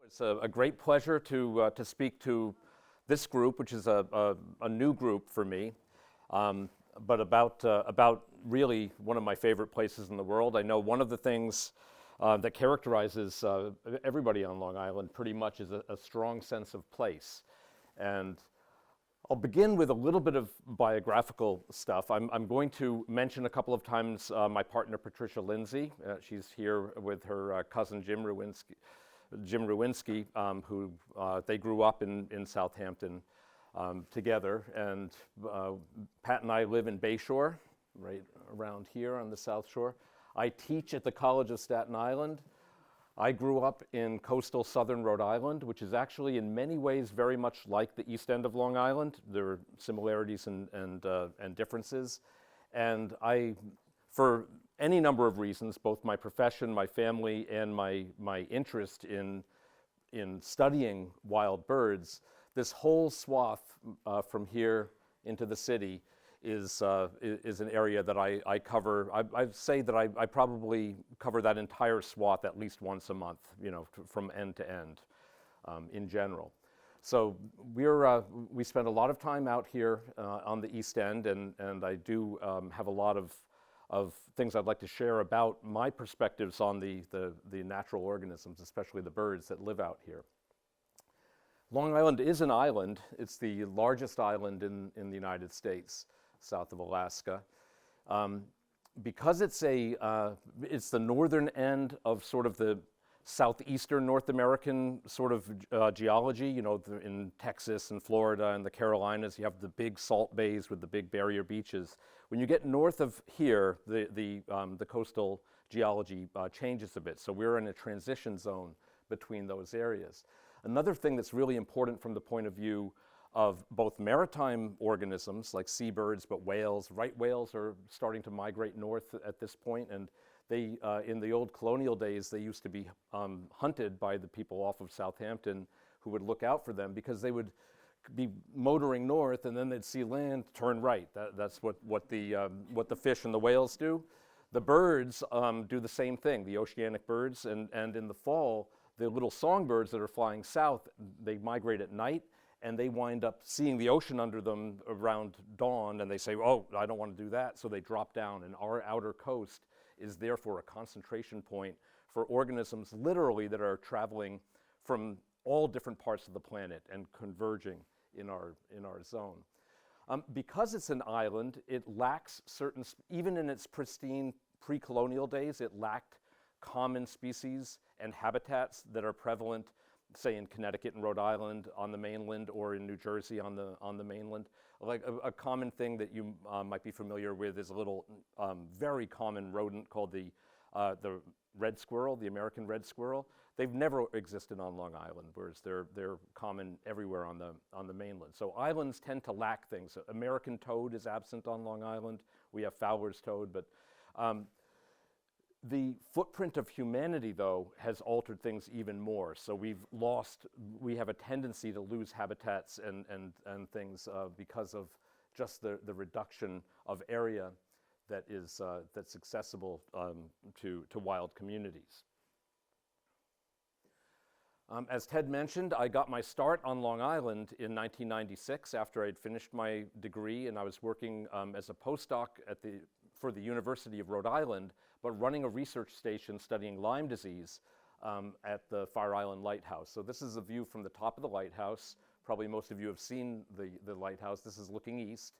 It's a great pleasure to speak to this group, which is a new group for me, but about really one of my favorite places in the world. I know one of the things that characterizes everybody on Long Island pretty much is a strong sense of place. And I'll begin with a little bit of biographical stuff. I'm going to mention a couple of times my partner Patricia Lindsay. She's here with her cousin Jim Rowinski, who they grew up in Southampton together. And Pat and I live in Bayshore, right around here on the South Shore. I teach at the College of Staten Island. I grew up in coastal southern Rhode Island, which is actually in many ways very much like the East End of Long Island. There are similarities and differences. And for any number of reasons, both my profession, my family, and my interest in studying wild birds, this whole swath from here into the city is an area that I cover. I say that I probably cover that entire swath at least once a month, from end to end, in general. So we spend a lot of time out here on the East End, and I do have a lot of things I'd like to share about my perspectives on the natural organisms, especially the birds that live out here. Long Island is an island. It's the largest island in the United States, south of Alaska. Because it's the northern end of sort of the southeastern North American sort of geology. In Texas and Florida and the Carolinas, you have the big salt bays with the big barrier beaches. When you get north of here, the coastal geology changes a bit. So we're in a transition zone between those areas. Another thing that's really important from the point of view of both maritime organisms like seabirds, but whales, right whales are starting to migrate north at this point, and they, in the old colonial days, they used to be hunted by the people off of Southampton who would look out for them because they would be motoring north and then they'd see land, turn right. That's what the fish and the whales do. The birds do the same thing, the oceanic birds, and in the fall, the little songbirds that are flying south, they migrate at night, and they wind up seeing the ocean under them around dawn, and they say, oh, I don't want to do that, so they drop down, and our outer coast is therefore a concentration point for organisms literally that are traveling from all different parts of the planet and converging in our zone. Because it's an island, it lacks even in its pristine pre-colonial days, it lacked common species and habitats that are prevalent, say in Connecticut and Rhode Island on the mainland, or in New Jersey on the mainland. Like a common thing that you might be familiar with is a little very common rodent called the red squirrel, the American red squirrel. They've never existed on Long Island, whereas they're common everywhere on the mainland. So islands tend to lack things. American toad is absent on Long Island. We have Fowler's toad, but the footprint of humanity, though, has altered things even more. So we have a tendency to lose habitats and things because of just the reduction of area that's accessible to wild communities. As Ted mentioned, I got my start on Long Island in 1996 after I'd finished my degree, and I was working as a postdoc for the University of Rhode Island, but running a research station studying Lyme disease at the Fire Island Lighthouse. So this is a view from the top of the lighthouse. Probably most of you have seen the lighthouse. This is looking east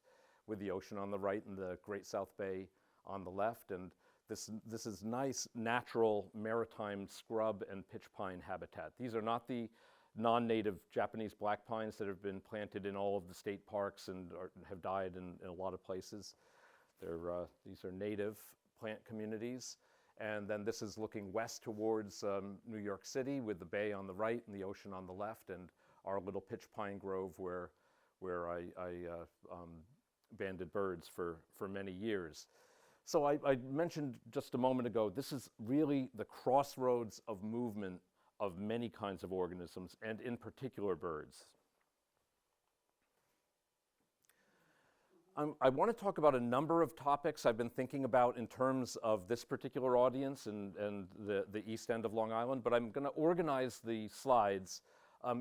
with the ocean on the right and the Great South Bay on the left. And this is nice natural maritime scrub and pitch pine habitat. These are not the non-native Japanese black pines that have been planted in all of the state parks and have died in a lot of places. These are native plant communities. And then this is looking west towards New York City with the bay on the right and the ocean on the left, and our little pitch pine grove where I banded birds for many years. So I mentioned just a moment ago, this is really the crossroads of movement of many kinds of organisms, and in particular birds. I want to talk about a number of topics I've been thinking about in terms of this particular audience and the East End of Long Island, but I'm going to organize the slides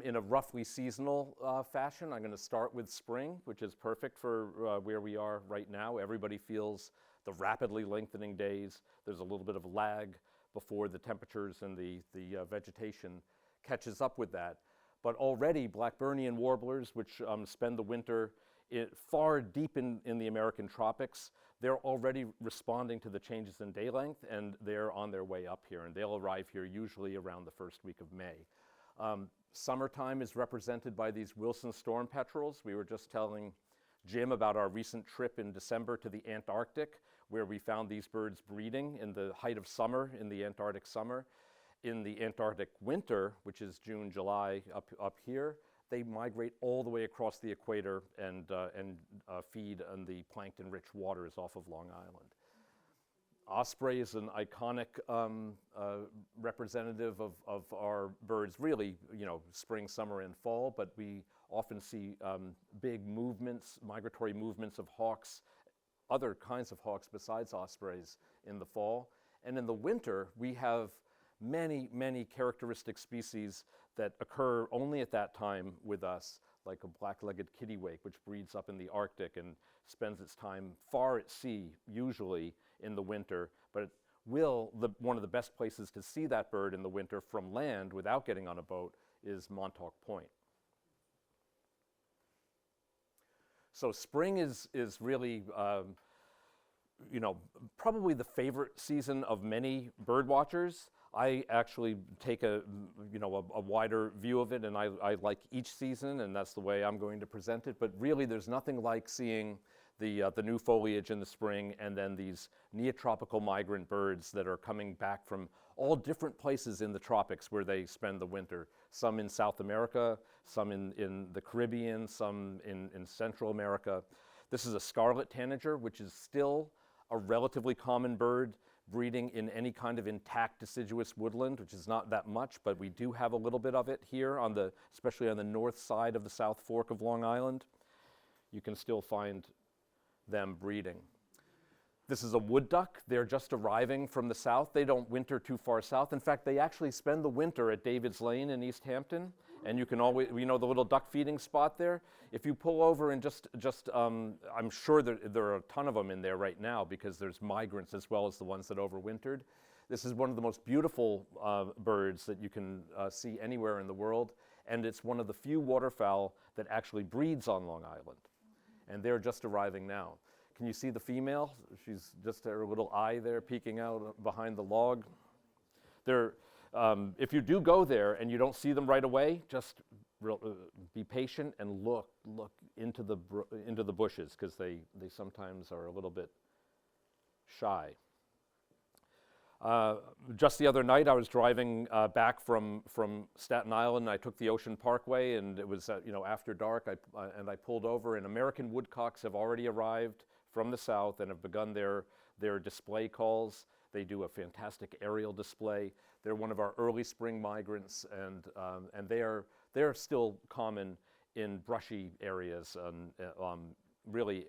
in a roughly seasonal fashion. I'm going to start with spring, which is perfect for where we are right now. Everybody feels the rapidly lengthening days. There's a little bit of a lag before the temperatures and the vegetation catches up with that. But already Blackburnian warblers, which spend the winter far deep in the American tropics, they're already responding to the changes in day length, and they're on their way up here, and they'll arrive here usually around the first week of May. Summertime is represented by these Wilson storm petrels. We were just telling Jim about our recent trip in December to the Antarctic, where we found these birds breeding in the height of summer, in the Antarctic summer. In the Antarctic winter, which is June, July up here, they migrate all the way across the equator and feed on the plankton-rich waters off of Long Island. Osprey is an iconic representative of our birds, really, spring, summer, and fall, but we often see big movements, migratory movements of hawks, other kinds of hawks besides ospreys in the fall. And in the winter, we have many, many characteristic species that occur only at that time with us, like a black-legged kittiwake, which breeds up in the Arctic and spends its time far at sea, usually in the winter, but one of the best places to see that bird in the winter from land without getting on a boat is Montauk Point. So spring is really probably the favorite season of many bird watchers. I actually take a wider view of it, and I like each season, and that's the way I'm going to present it. But really, there's nothing like seeing the new foliage in the spring, and then these neotropical migrant birds that are coming back from all different places in the tropics where they spend the winter. Some in South America, some in the Caribbean, some in Central America. This is a scarlet tanager, which is still a relatively common bird, breeding in any kind of intact deciduous woodland, which is not that much, but we do have a little bit of it here, especially on the north side of the South Fork of Long Island. You can still find them breeding. This is a wood duck. They're just arriving from the south. They don't winter too far south. In fact, they actually spend the winter at David's Lane in East Hampton. And you can always, the little duck feeding spot there. If you pull over and I'm sure there are a ton of them in there right now because there's migrants as well as the ones that overwintered. This is one of the most beautiful birds that you can see anywhere in the world. And it's one of the few waterfowl that actually breeds on Long Island. And they're just arriving now. Can you see the female? She's just her little eye there peeking out behind the log. If you do go there and you don't see them right away, just be patient and look into the bushes, because they sometimes are a little bit shy. Just the other night, I was driving back from Staten Island. I took the Ocean Parkway, and it was after dark. I pulled over, and American woodcocks have already arrived from the south and have begun their display calls. They do a fantastic aerial display. They're one of our early spring migrants, and they are still common in brushy areas, really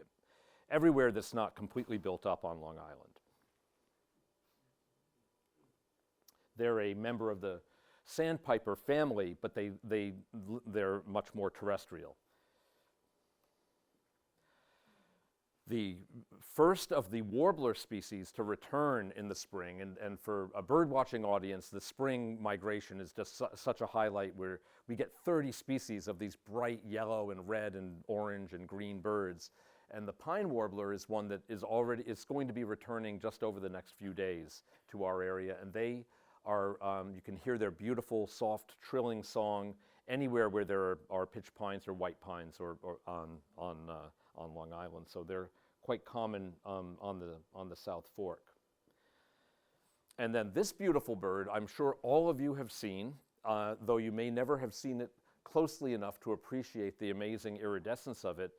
everywhere that's not completely built up on Long Island. They're a member of the sandpiper family, but they're much more terrestrial. The first of the warbler species to return in the spring, and for a bird watching audience, the spring migration is just such a highlight, where we get 30 species of these bright yellow and red and orange and green birds. And the pine warbler is one that is going to be returning just over the next few days to our area, and they are, you can hear their beautiful, soft, trilling song anywhere where there are pitch pines or white pines or on Long Island. So they're quite common on the South Fork. And then this beautiful bird, I'm sure all of you have seen, though you may never have seen it closely enough to appreciate the amazing iridescence of it.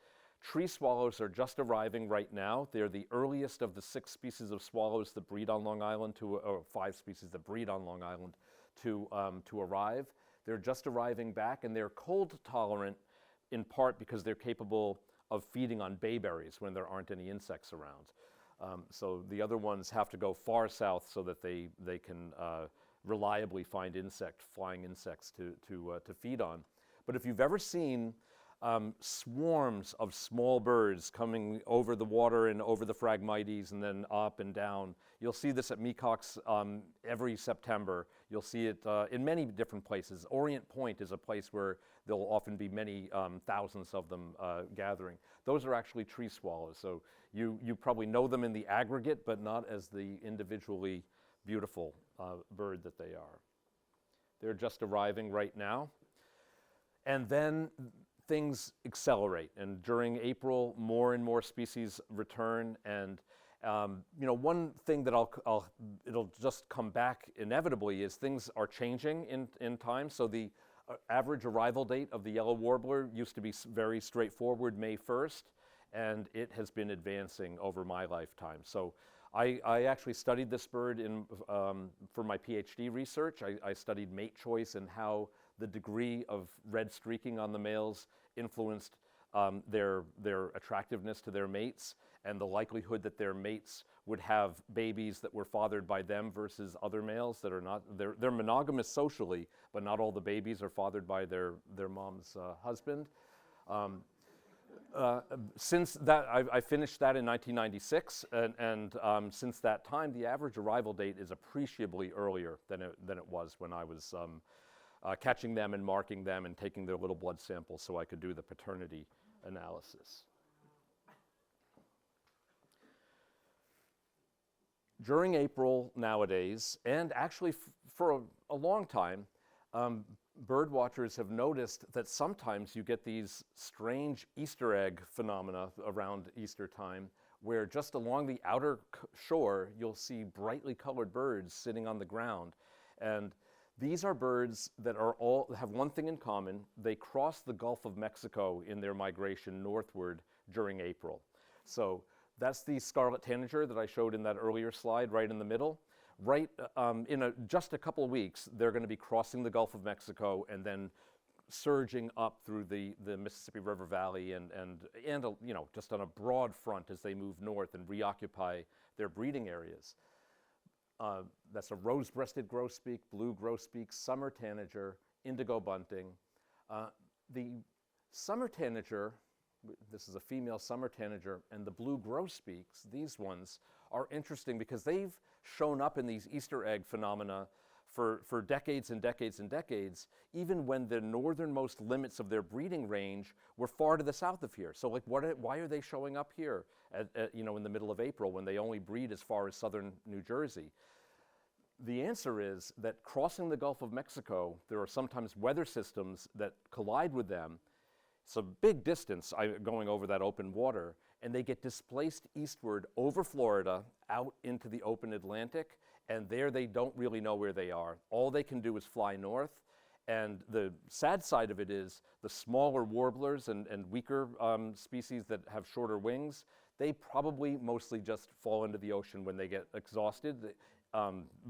Tree swallows are just arriving right now. They're the earliest of the 6 species of swallows that breed on Long Island, or 5 species that breed on Long Island to arrive. They're just arriving back, and they're cold tolerant in part because they're capable of feeding on bayberries when there aren't any insects around. So the other ones have to go far south so that they can reliably find flying insects to feed on. But if you've ever seen swarms of small birds coming over the water and over the Phragmites and then up and down, you'll see this at Mecox every September. You'll see it in many different places. Orient Point is a place where there'll often be many thousands of them gathering. Those are actually tree swallows, so you probably know them in the aggregate, but not as the individually beautiful bird that they are. They're just arriving right now. And then things accelerate, and during April, more and more species return. And one thing that it'll just come back inevitably is things are changing in time. So the average arrival date of the yellow warbler used to be very straightforward, May 1st, and it has been advancing over my lifetime. So I actually studied this bird for my PhD research. I studied mate choice and how the degree of red streaking on the males influenced their attractiveness to their mates, and the likelihood that their mates would have babies that were fathered by them versus other males that are not. They're monogamous socially, but not all the babies are fathered by their mom's husband. Since that, I finished that in 1996, and since that time, the average arrival date is appreciably earlier than it was when I was catching them and marking them and taking their little blood samples so I could do the paternity analysis. During April nowadays, and actually for a long time, bird watchers have noticed that sometimes you get these strange Easter egg phenomena around Easter time, where just along the outer shore, you'll see brightly colored birds sitting on the ground. And these are birds that have one thing in common. They cross the Gulf of Mexico in their migration northward during April. So that's the scarlet tanager that I showed in that earlier slide, right in the middle. Right in just a couple of weeks, they're going to be crossing the Gulf of Mexico and then surging up through the Mississippi River Valley and just on a broad front as they move north and reoccupy their breeding areas. That's a rose-breasted grosbeak, blue grosbeak, summer tanager, indigo bunting. The summer tanager, this is a female summer tanager, and the blue grosbeaks, these ones, are interesting because they've shown up in these Easter egg phenomena for decades and decades and decades, even when the northernmost limits of their breeding range were far to the south of here. So why are they showing up here in the middle of April when they only breed as far as southern New Jersey? The answer is that crossing the Gulf of Mexico, there are sometimes weather systems that collide with them. It's a big distance going over that open water, and they get displaced eastward over Florida out into the open Atlantic, and there they don't really know where they are. All they can do is fly north, and the sad side of it is the smaller warblers and weaker species that have shorter wings, they probably mostly just fall into the ocean when they get exhausted.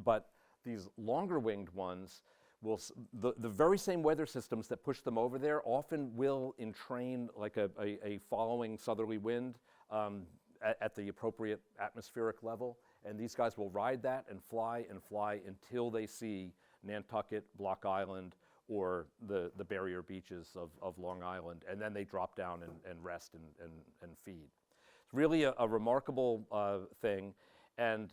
But these longer winged ones, the very same weather systems that push them over there often will entrain like a following southerly wind at the appropriate atmospheric level, and these guys will ride that and fly until they see Nantucket, Block Island, or the barrier beaches of Long Island, and then they drop down and rest and feed. It's really a remarkable thing, and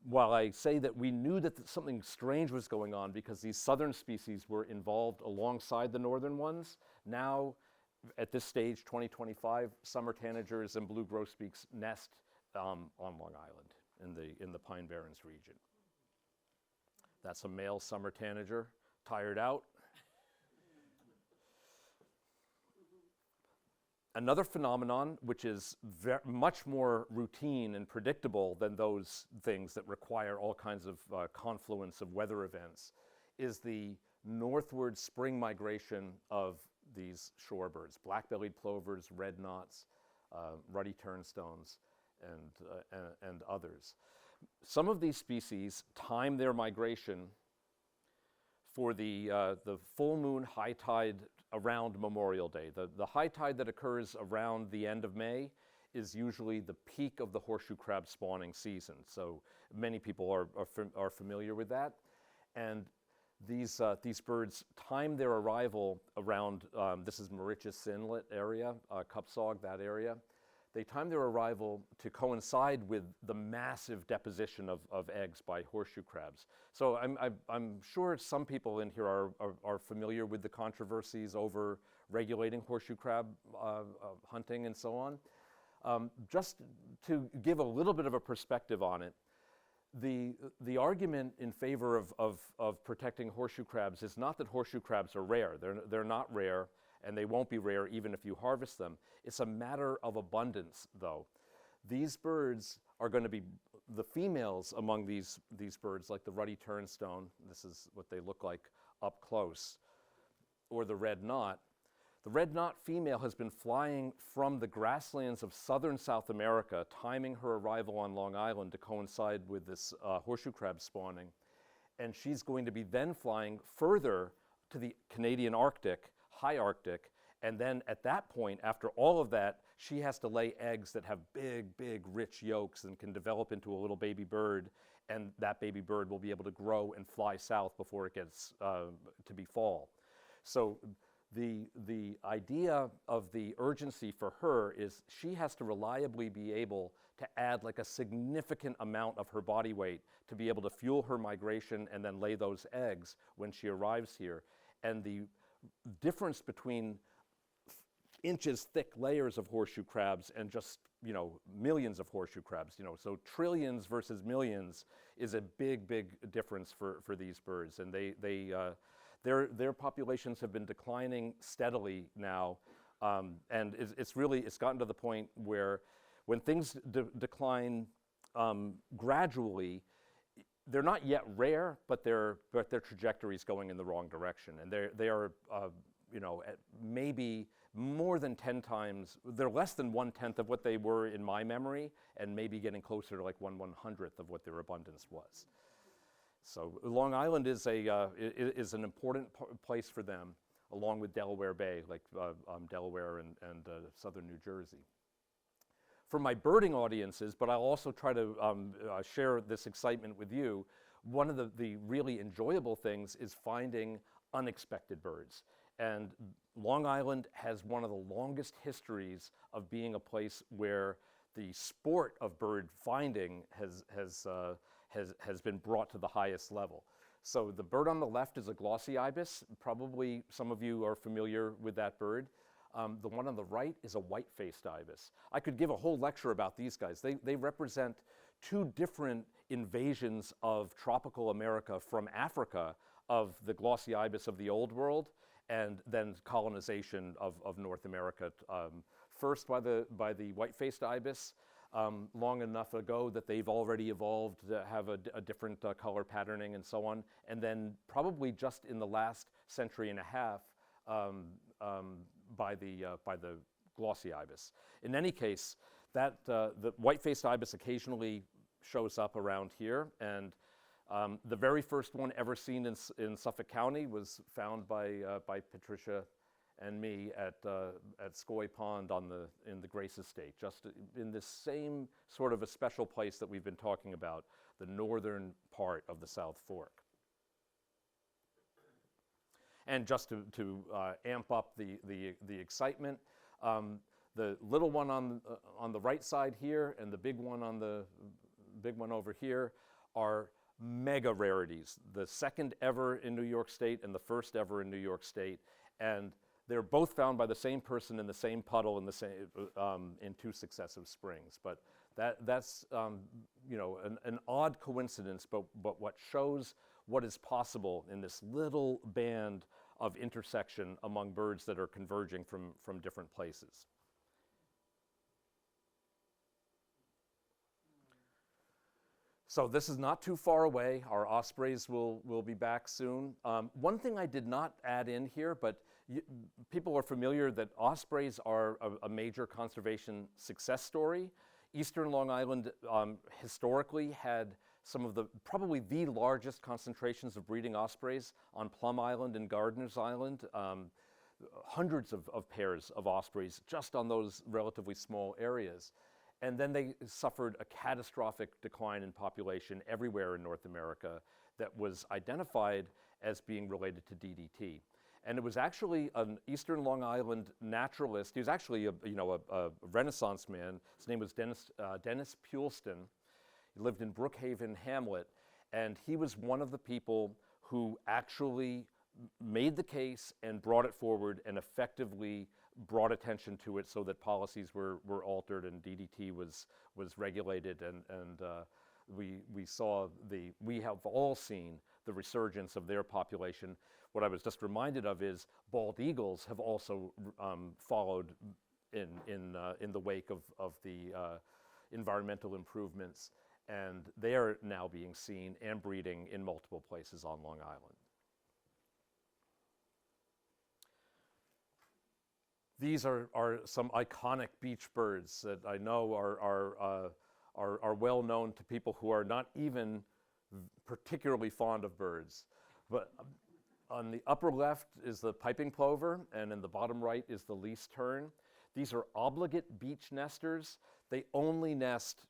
while I say that we knew that something strange was going on because these southern species were involved alongside the northern ones, now at this stage, 2025, summer tanagers and blue grosbeaks nest on Long Island in the Pine Barrens region. That's a male summer tanager, tired out. Another phenomenon, which is much more routine and predictable than those things that require all kinds of confluence of weather events, is the northward spring migration of these shorebirds, black-bellied plovers, red knots, ruddy turnstones, and others. Some of these species time their migration for the full moon high tide around Memorial Day. The high tide that occurs around the end of May is usually the peak of the horseshoe crab spawning season. So many people are familiar with that. And these birds time their arrival around, this is Mauritius Inlet area, Cupsog, that area. They time their arrival to coincide with the massive deposition of eggs by horseshoe crabs. So I'm sure some people in here are familiar with the controversies over regulating horseshoe crab hunting and so on. Just to give a little bit of a perspective on it, the argument in favor of protecting horseshoe crabs is not that horseshoe crabs are rare. They're not rare, and they won't be rare even if you harvest them. It's a matter of abundance, though. These birds are going to be, the females among these birds, like the ruddy turnstone, this is what they look like up close, or the red knot. The red knot female has been flying from the grasslands of southern South America, timing her arrival on Long Island to coincide with this horseshoe crab spawning. And she's going to be then flying further to the Canadian Arctic, high Arctic, and then at that point, after all of that, she has to lay eggs that have big, big, rich yolks and can develop into a little baby bird, and that baby bird will be able to grow and fly south before it gets to be fall. So the idea of the urgency for her is she has to reliably be able to add like a significant amount of her body weight to be able to fuel her migration and then lay those eggs when she arrives here. And the difference between inches thick layers of horseshoe crabs and just, millions of horseshoe crabs, so trillions versus millions is a big, big difference for these birds. And their populations have been declining steadily now, and it's gotten to the point where when things decline gradually, they're not yet rare, but their trajectory is going in the wrong direction, and they are at maybe more than 10 times. They're less than 1/10 of what they were in my memory, and maybe getting closer to like 1/100th of what their abundance was. So Long Island is an important place for them, along with Delaware Bay, like Delaware and southern New Jersey. For my birding audiences, but I'll also try to share this excitement with you, one of the really enjoyable things is finding unexpected birds. And Long Island has one of the longest histories of being a place where the sport of bird finding has been brought to the highest level. So the bird on the left is a glossy ibis. Probably some of you are familiar with that bird. The one on the right is a white-faced ibis. I could give a whole lecture about these guys. They represent two different invasions of tropical America from Africa, of the glossy ibis of the Old World, and then colonization of North America. First by the white-faced ibis, long enough ago that they've already evolved to have a different color patterning and so on, and then probably just in the last century and a half by the glossy ibis. In any case, the white-faced ibis occasionally shows up around here, and the very first one ever seen in Suffolk County was found by Patricia and me at Scoy Pond in the Grace Estate, just in this same sort of a special place that we've been talking about, the northern part of the South Fork. And just to amp up the excitement, the little one on the right side here and the big one over here are mega rarities. The second ever in New York State and the first ever in New York State, and they're both found by the same person in the same puddle in the same in 2 successive springs. But that's an odd coincidence, but what shows what is possible in this little band of intersection among birds that are converging from different places. So this is not too far away. Our ospreys will be back soon. One thing I did not add in here, but people are familiar that ospreys are a major conservation success story. Eastern Long Island historically had some of the, probably the largest concentrations of breeding ospreys on Plum Island and Gardiner's Island. Hundreds of pairs of ospreys just on those relatively small areas. And then they suffered a catastrophic decline in population everywhere in North America that was identified as being related to DDT. And it was actually an Eastern Long Island naturalist. He was actually a Renaissance man. His name was Dennis Poulston. He lived in Brookhaven Hamlet, and he was one of the people who actually made the case and brought it forward and effectively brought attention to it so that policies were altered and DDT was regulated, and we have all seen the resurgence of their population. What I was just reminded of is bald eagles have also followed in the wake of the environmental improvements, and they are now being seen and breeding in multiple places on Long Island. These are some iconic beach birds that I know are well known to people who are not even particularly fond of birds. But on the upper left is the piping plover, and in the bottom right is the least tern. These are obligate beach nesters. They only nest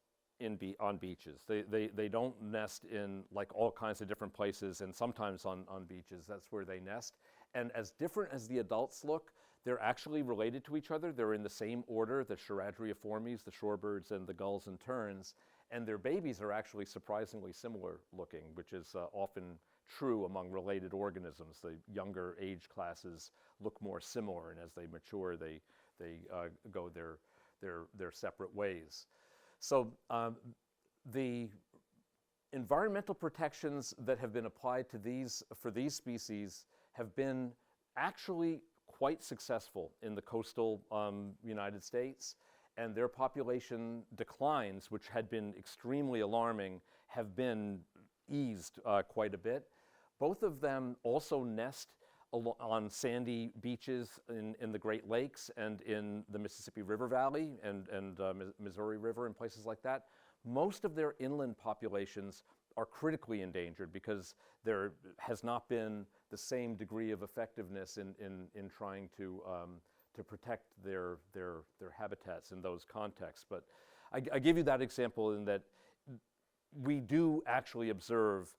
on beaches. They don't nest in like all kinds of different places, and sometimes on beaches. That's where they nest. And as different as the adults look, they're actually related to each other. They're in the same order, the Charadriiformes, the shorebirds, and the gulls and terns. And their babies are actually surprisingly similar looking, which is often true among related organisms. The younger age classes look more similar, and as they mature, they go their separate ways. So the environmental protections that have been applied to for these species have been actually quite successful in the coastal United States, and their population declines, which had been extremely alarming, have been eased quite a bit. Both of them also nest on sandy beaches in the Great Lakes and in the Mississippi River Valley and Missouri River and places like that. Most of their inland populations are critically endangered because there has not been the same degree of effectiveness in trying to protect their habitats in those contexts. But I give you that example in that we do actually observe,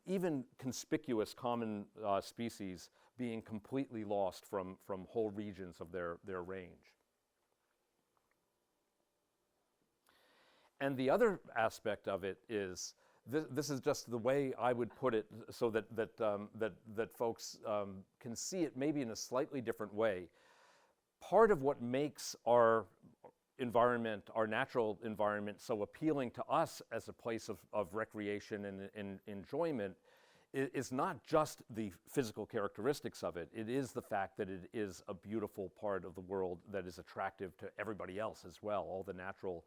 even conspicuous common species being completely lost from whole regions of their range. And the other aspect of it is, this is just the way I would put it so that folks can see it maybe in a slightly different way. Part of what makes our environment, our natural environment, so appealing to us as a place of recreation and enjoyment is not just the physical characteristics of it. It is the fact that it is a beautiful part of the world that is attractive to everybody else as well, all the natural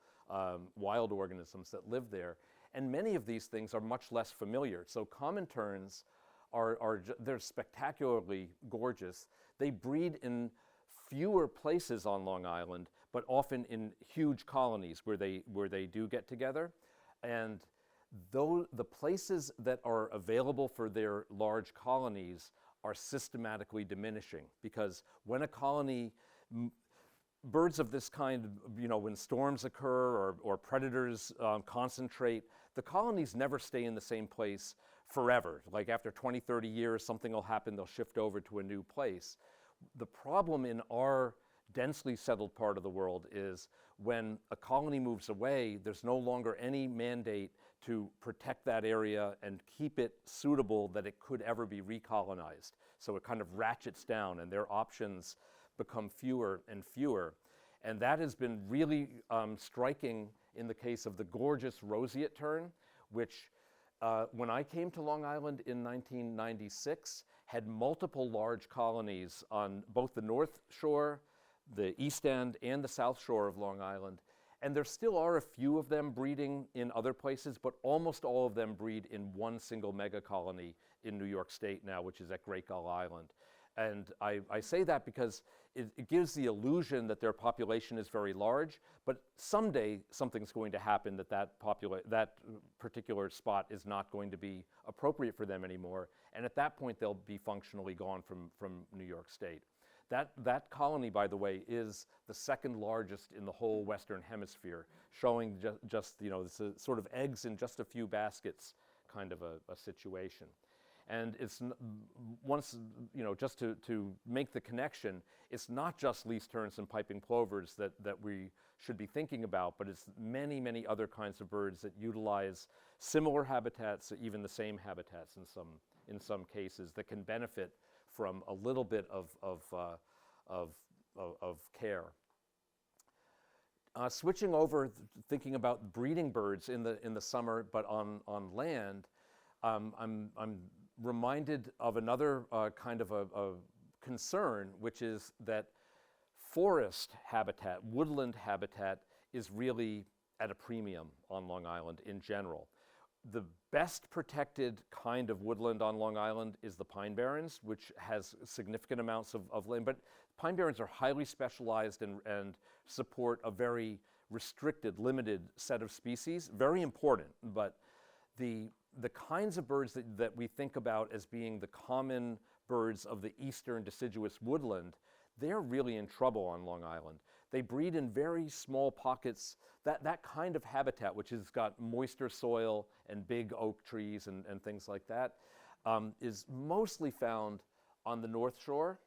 wild organisms that live there. And many of these things are much less familiar. So common terns they're spectacularly gorgeous. They breed in fewer places on Long Island, but often in huge colonies where they do get together. And though the places that are available for their large colonies are systematically diminishing, because when a colony, birds of this kind, when storms occur or predators concentrate, the colonies never stay in the same place forever. Like after 20, 30 years, something will happen, they'll shift over to a new place. The problem in our densely settled part of the world is when a colony moves away, there's no longer any mandate to protect that area and keep it suitable that it could ever be recolonized. So it kind of ratchets down and their options become fewer and fewer. And that has been really striking in the case of the gorgeous roseate tern, which when I came to Long Island in 1996, had multiple large colonies on both the North Shore, the East End, and the South Shore of Long Island. And there still are a few of them breeding in other places, but almost all of them breed in one single mega colony in New York State now, which is at Great Gull Island. And I say that because it gives the illusion that their population is very large, but someday something's going to happen that particular spot is not going to be appropriate for them anymore. And at that point, they'll be functionally gone from New York State. That colony, by the way, is the second largest in the whole Western Hemisphere, showing just this sort of eggs in just a few baskets kind of a situation. And it's just to make the connection, it's not just least terns and piping plovers that we should be thinking about, but it's many, many other kinds of birds that utilize similar habitats, even the same habitats in some cases, that can benefit from a little bit of care. Switching over, thinking about breeding birds in the summer, but on land, I'm reminded of another kind of a concern, which is that forest habitat, woodland habitat, is really at a premium on Long Island in general. The best protected kind of woodland on Long Island is the pine barrens, which has significant amounts of land, but pine barrens are highly specialized and support a very restricted, limited set of species. Very important, but the kinds of birds that we think about as being the common birds of the eastern deciduous woodland, they're really in trouble on Long Island. They breed in very small pockets. That kind of habitat, which has got moister soil and big oak trees and things like that, is mostly found on the North Shore,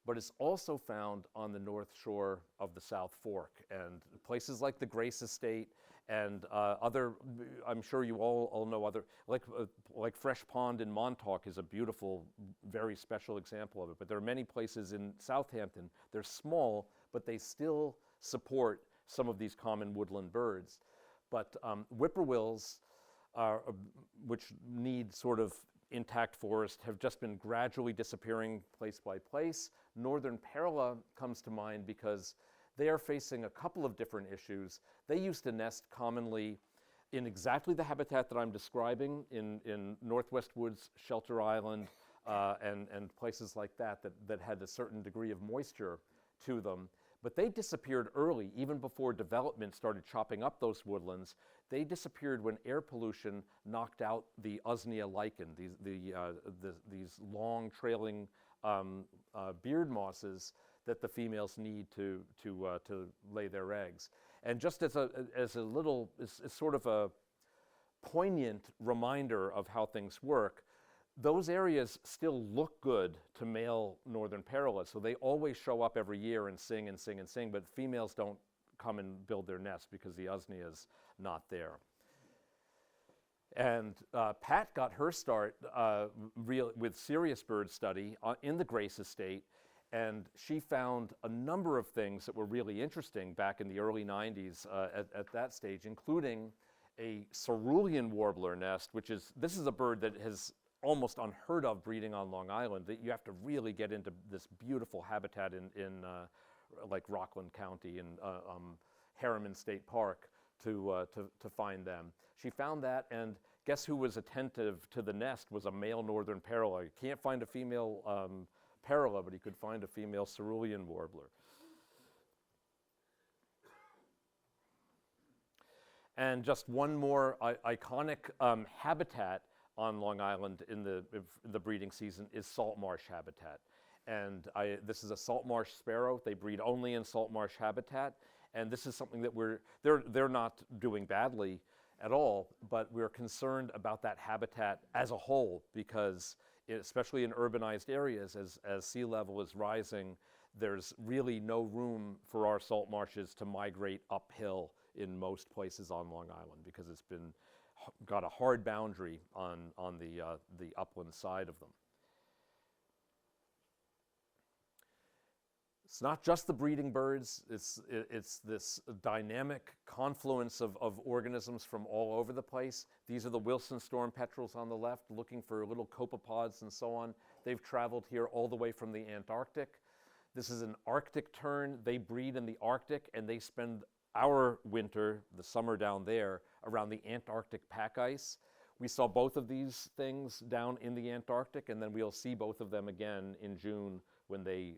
but it's also found on the North Shore of the South Fork. And places like the Grace Estate and other, I'm sure you all know other, like Fresh Pond in Montauk is a beautiful, very special example of it. But there are many places in Southampton, they're small, but they still support some of these common woodland birds. But whippoorwills, which need sort of intact forest, have just been gradually disappearing place by place. Northern Parula comes to mind because they are facing a couple of different issues. They used to nest commonly in exactly the habitat that I'm describing in Northwest Woods, Shelter Island, and places like that had a certain degree of moisture to them. But they disappeared early, even before development started chopping up those woodlands. They disappeared when air pollution knocked out the Usnea lichen, these long trailing beard mosses that the females need to lay their eggs. And just as a little, as sort of a poignant reminder of how things work, those areas still look good to male Northern Parula, so they always show up every year and sing and sing and sing, but females don't come and build their nest because the Usnea is not there. And Pat got her start with serious bird study in the Grace Estate, and she found a number of things that were really interesting back in the early 90s at that stage, including a cerulean warbler nest, this is a bird that has almost unheard of breeding on Long Island. That you have to really get into this beautiful habitat in like Rockland County and Harriman State Park to find them. She found that, and guess who was attentive to the nest was a male Northern Parula. You can't find a female Parula, but he could find a female cerulean warbler. And just one more iconic habitat on Long Island in the breeding season is salt marsh habitat. And this is a salt marsh sparrow. They breed only in salt marsh habitat. And this is something that they're not doing badly at all, but we're concerned about that habitat as a whole because, especially in urbanized areas, as sea level is rising, there's really no room for our salt marshes to migrate uphill in most places on Long Island because it's got a hard boundary on the upland side of them. It's not just the breeding birds, it's this dynamic confluence of organisms from all over the place. These are the Wilson storm petrels on the left, looking for little copepods and so on. They've traveled here all the way from the Antarctic. This is an Arctic tern. They breed in the Arctic, and they spend our winter, the summer down there, around the Antarctic pack ice. We saw both of these things down in the Antarctic, and then we'll see both of them again in June when they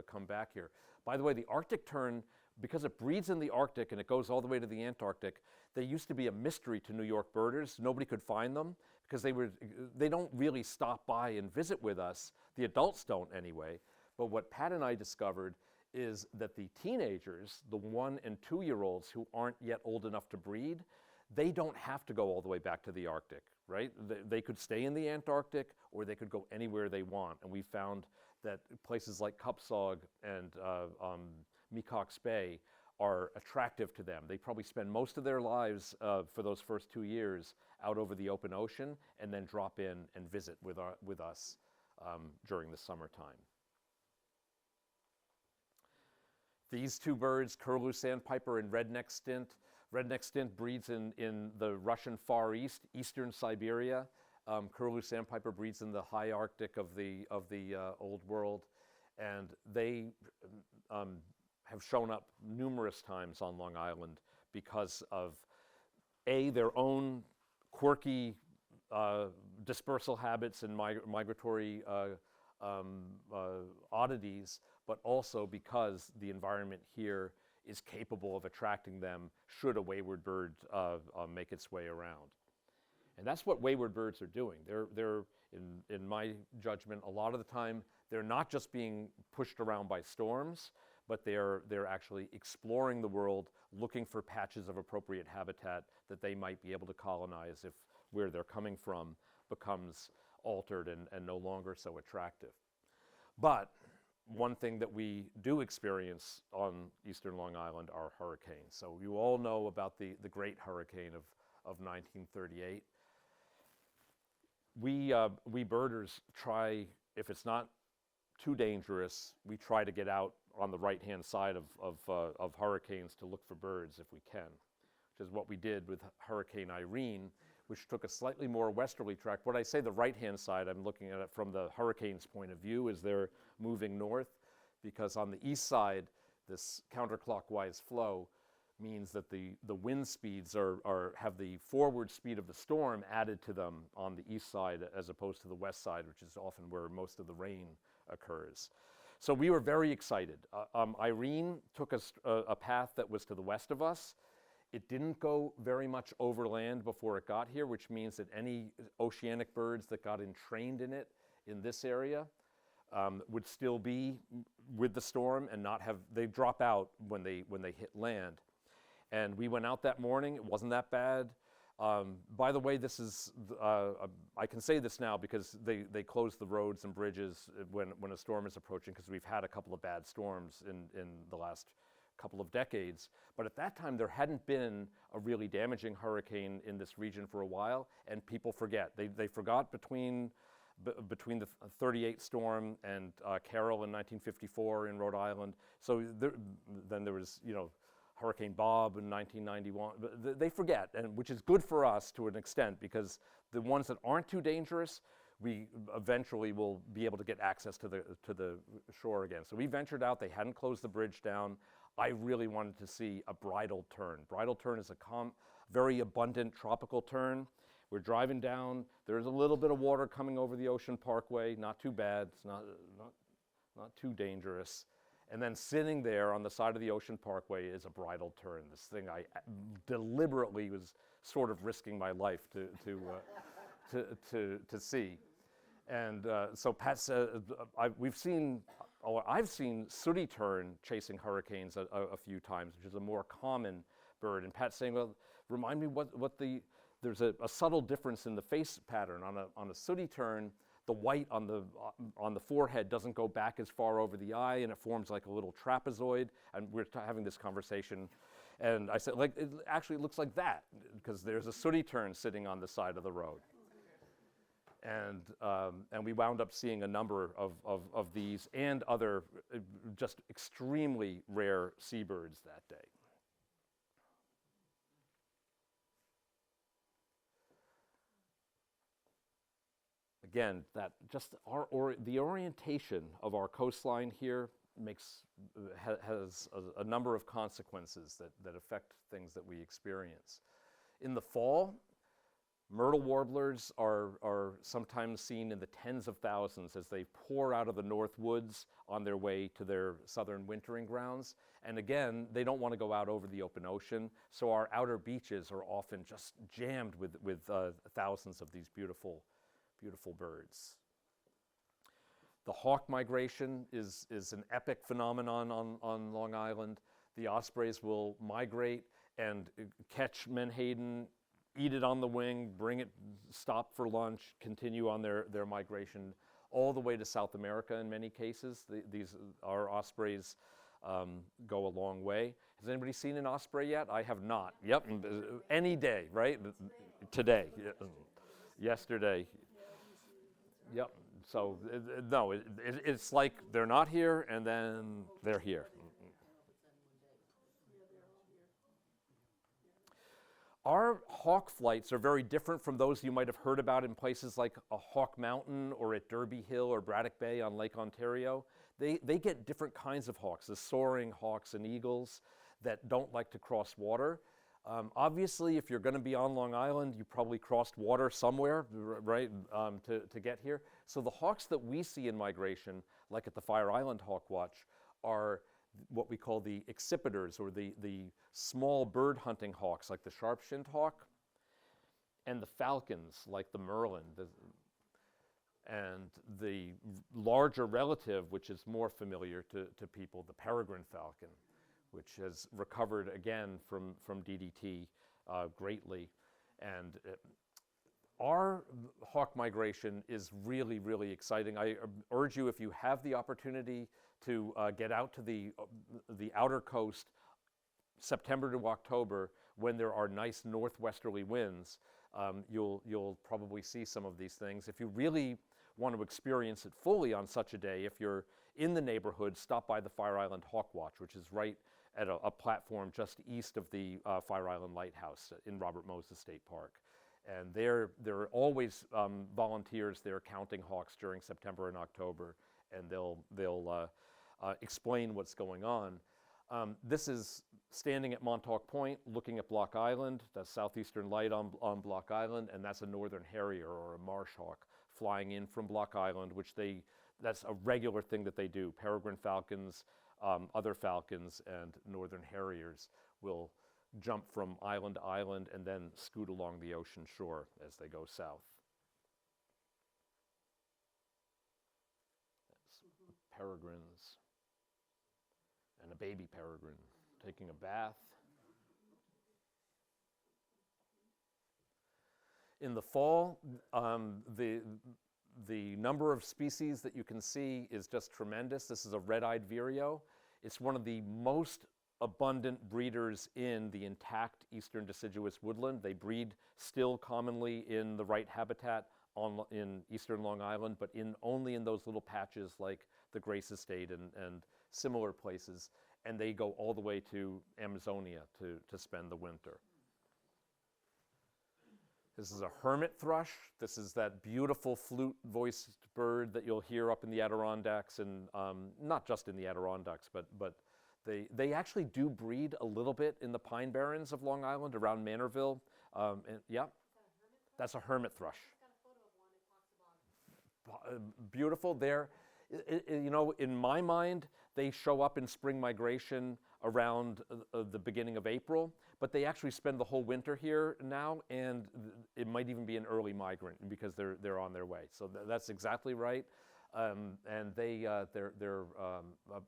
come back here. By the way, the Arctic tern, because it breeds in the Arctic and it goes all the way to the Antarctic, they used to be a mystery to New York birders. Nobody could find them because they don't really stop by and visit with us. The adults don't anyway. But what Pat and I discovered is that the teenagers, the 1- and 2-year-olds who aren't yet old enough to breed, they don't have to go all the way back to the Arctic, right? They could stay in the Antarctic or they could go anywhere they want. And we found that places like Kupsog and Mecox Bay are attractive to them. They probably spend most of their lives for those first 2 years out over the open ocean and then drop in and visit with us during the summertime. These two birds, curlew sandpiper and redneck stint. Redneck stint breeds in the Russian Far East, eastern Siberia. Curlew sandpiper breeds in the high Arctic of the Old World, and they have shown up numerous times on Long Island because of their own quirky dispersal habits and migratory oddities, but also because the environment here is capable of attracting them should a wayward bird make its way around. And that's what wayward birds are doing. They're in my judgment, a lot of the time, they're not just being pushed around by storms, but they're actually exploring the world, looking for patches of appropriate habitat that they might be able to colonize if where they're coming from becomes altered and no longer so attractive. But one thing that we do experience on eastern Long Island are hurricanes. So you all know about the great hurricane of 1938. We birders try, if it's not too dangerous, we try to get out on the right-hand side of hurricanes to look for birds if we can, which is what we did with Hurricane Irene, which took a slightly more westerly track. When I say the right-hand side, I'm looking at it from the hurricane's point of view as they're moving north, because on the east side, this counterclockwise flow means that the wind speeds have the forward speed of the storm added to them on the east side as opposed to the west side, which is often where most of the rain occurs. So we were very excited. Irene took us a path that was to the west of us. It didn't go very much overland before it got here, which means that any oceanic birds that got entrained in it in this area would still be with the storm and not have, they drop out when they hit land. And we went out that morning, it wasn't that bad. By the way, this is, I can say this now because they close the roads and bridges when a storm is approaching, because we've had a couple of bad storms in the last couple of decades. But at that time, there hadn't been a really damaging hurricane in this region for a while, and people forget. They forgot between the 38 storm and Carol in 1954 in Rhode Island. So then there was, Hurricane Bob in 1991. They forget, and which is good for us to an extent, because the ones that aren't too dangerous, we eventually will be able to get access to the shore again. So we ventured out. They hadn't closed the bridge down. I really wanted to see a bridal tern. Bridal tern is a very abundant tropical tern. We're driving down. There's a little bit of water coming over the Ocean Parkway. Not too bad. It's not too dangerous. And then sitting there on the side of the Ocean Parkway is a bridal tern. This thing I deliberately was sort of risking my life to see. And so Pat said, I've seen sooty tern chasing hurricanes a few times, which is a more common bird. And Pat's saying, well, remind me there's a subtle difference in the face pattern. On a sooty tern, the white on the forehead doesn't go back as far over the eye, and it forms like a little trapezoid. And we're having this conversation, and I said, it actually looks like that, because there's a sooty tern sitting on the side of the road. And we wound up seeing a number of these and other just extremely rare seabirds that day. Again, that just the orientation of our coastline here has a number of consequences that affect things that we experience. In the fall, Myrtle warblers are sometimes seen in the tens of thousands as they pour out of the north woods on their way to their southern wintering grounds. And again, they don't want to go out over the open ocean, so our outer beaches are often just jammed with thousands of these beautiful, beautiful birds. The hawk migration is an epic phenomenon on Long Island. The ospreys will migrate and catch menhaden, eat it on the wing, bring it, stop for lunch, continue on their migration all the way to South America in many cases. Our ospreys go a long way. Has anybody seen an osprey yet? I have not. Yep, any day, right? Today, yesterday. Yep, so no, it's like they're not here and then they're here. Our hawk flights are very different from those you might have heard about in places like a Hawk Mountain or at Derby Hill or Braddock Bay on Lake Ontario. They get different kinds of hawks, the soaring hawks and eagles that don't like to cross water. Obviously, if you're going to be on Long Island, you probably crossed water somewhere, right, to get here. So the hawks that we see in migration, like at the Fire Island Hawk Watch, are what we call the accipiters, or the small bird hunting hawks like the sharp-shinned hawk, and the falcons like the merlin, and the larger relative, which is more familiar to people, the peregrine falcon, which has recovered again from DDT greatly. And our hawk migration is really, really exciting. I urge you, if you have the opportunity to get out to the outer coast September to October, when there are nice northwesterly winds, you'll probably see some of these things. If you really want to experience it fully on such a day, if you're in the neighborhood, stop by the Fire Island Hawk Watch, which is right at a platform just east of the Fire Island Lighthouse in Robert Moses State Park. And there are always volunteers there counting hawks during September and October, and they'll explain what's going on. This is standing at Montauk Point, looking at Block Island, the southeastern light on Block Island, and that's a northern harrier or a marsh hawk flying in from Block Island, that's a regular thing that they do. Peregrine falcons, other falcons, and northern harriers will jump from island to island and then scoot along the ocean shore as they go south. That's peregrines and a baby peregrine taking a bath. In the fall, the number of species that you can see is just tremendous. This is a red-eyed vireo. It's one of the most abundant breeders in the intact eastern deciduous woodland. They breed still commonly in the right habitat in eastern Long Island, but only in those little patches like the Grace Estate and similar places. And they go all the way to Amazonia to spend the winter. This is a hermit thrush. This is that beautiful flute-voiced bird that you'll hear up in the Adirondacks, and not just in the Adirondacks, but they actually do breed a little bit in the pine barrens of Long Island around Manorville. And yeah, that's a hermit thrush. Beautiful. In my mind, they show up in spring migration around the beginning of April, but they actually spend the whole winter here now, and it might even be an early migrant because they're on their way. So that's exactly right, and they're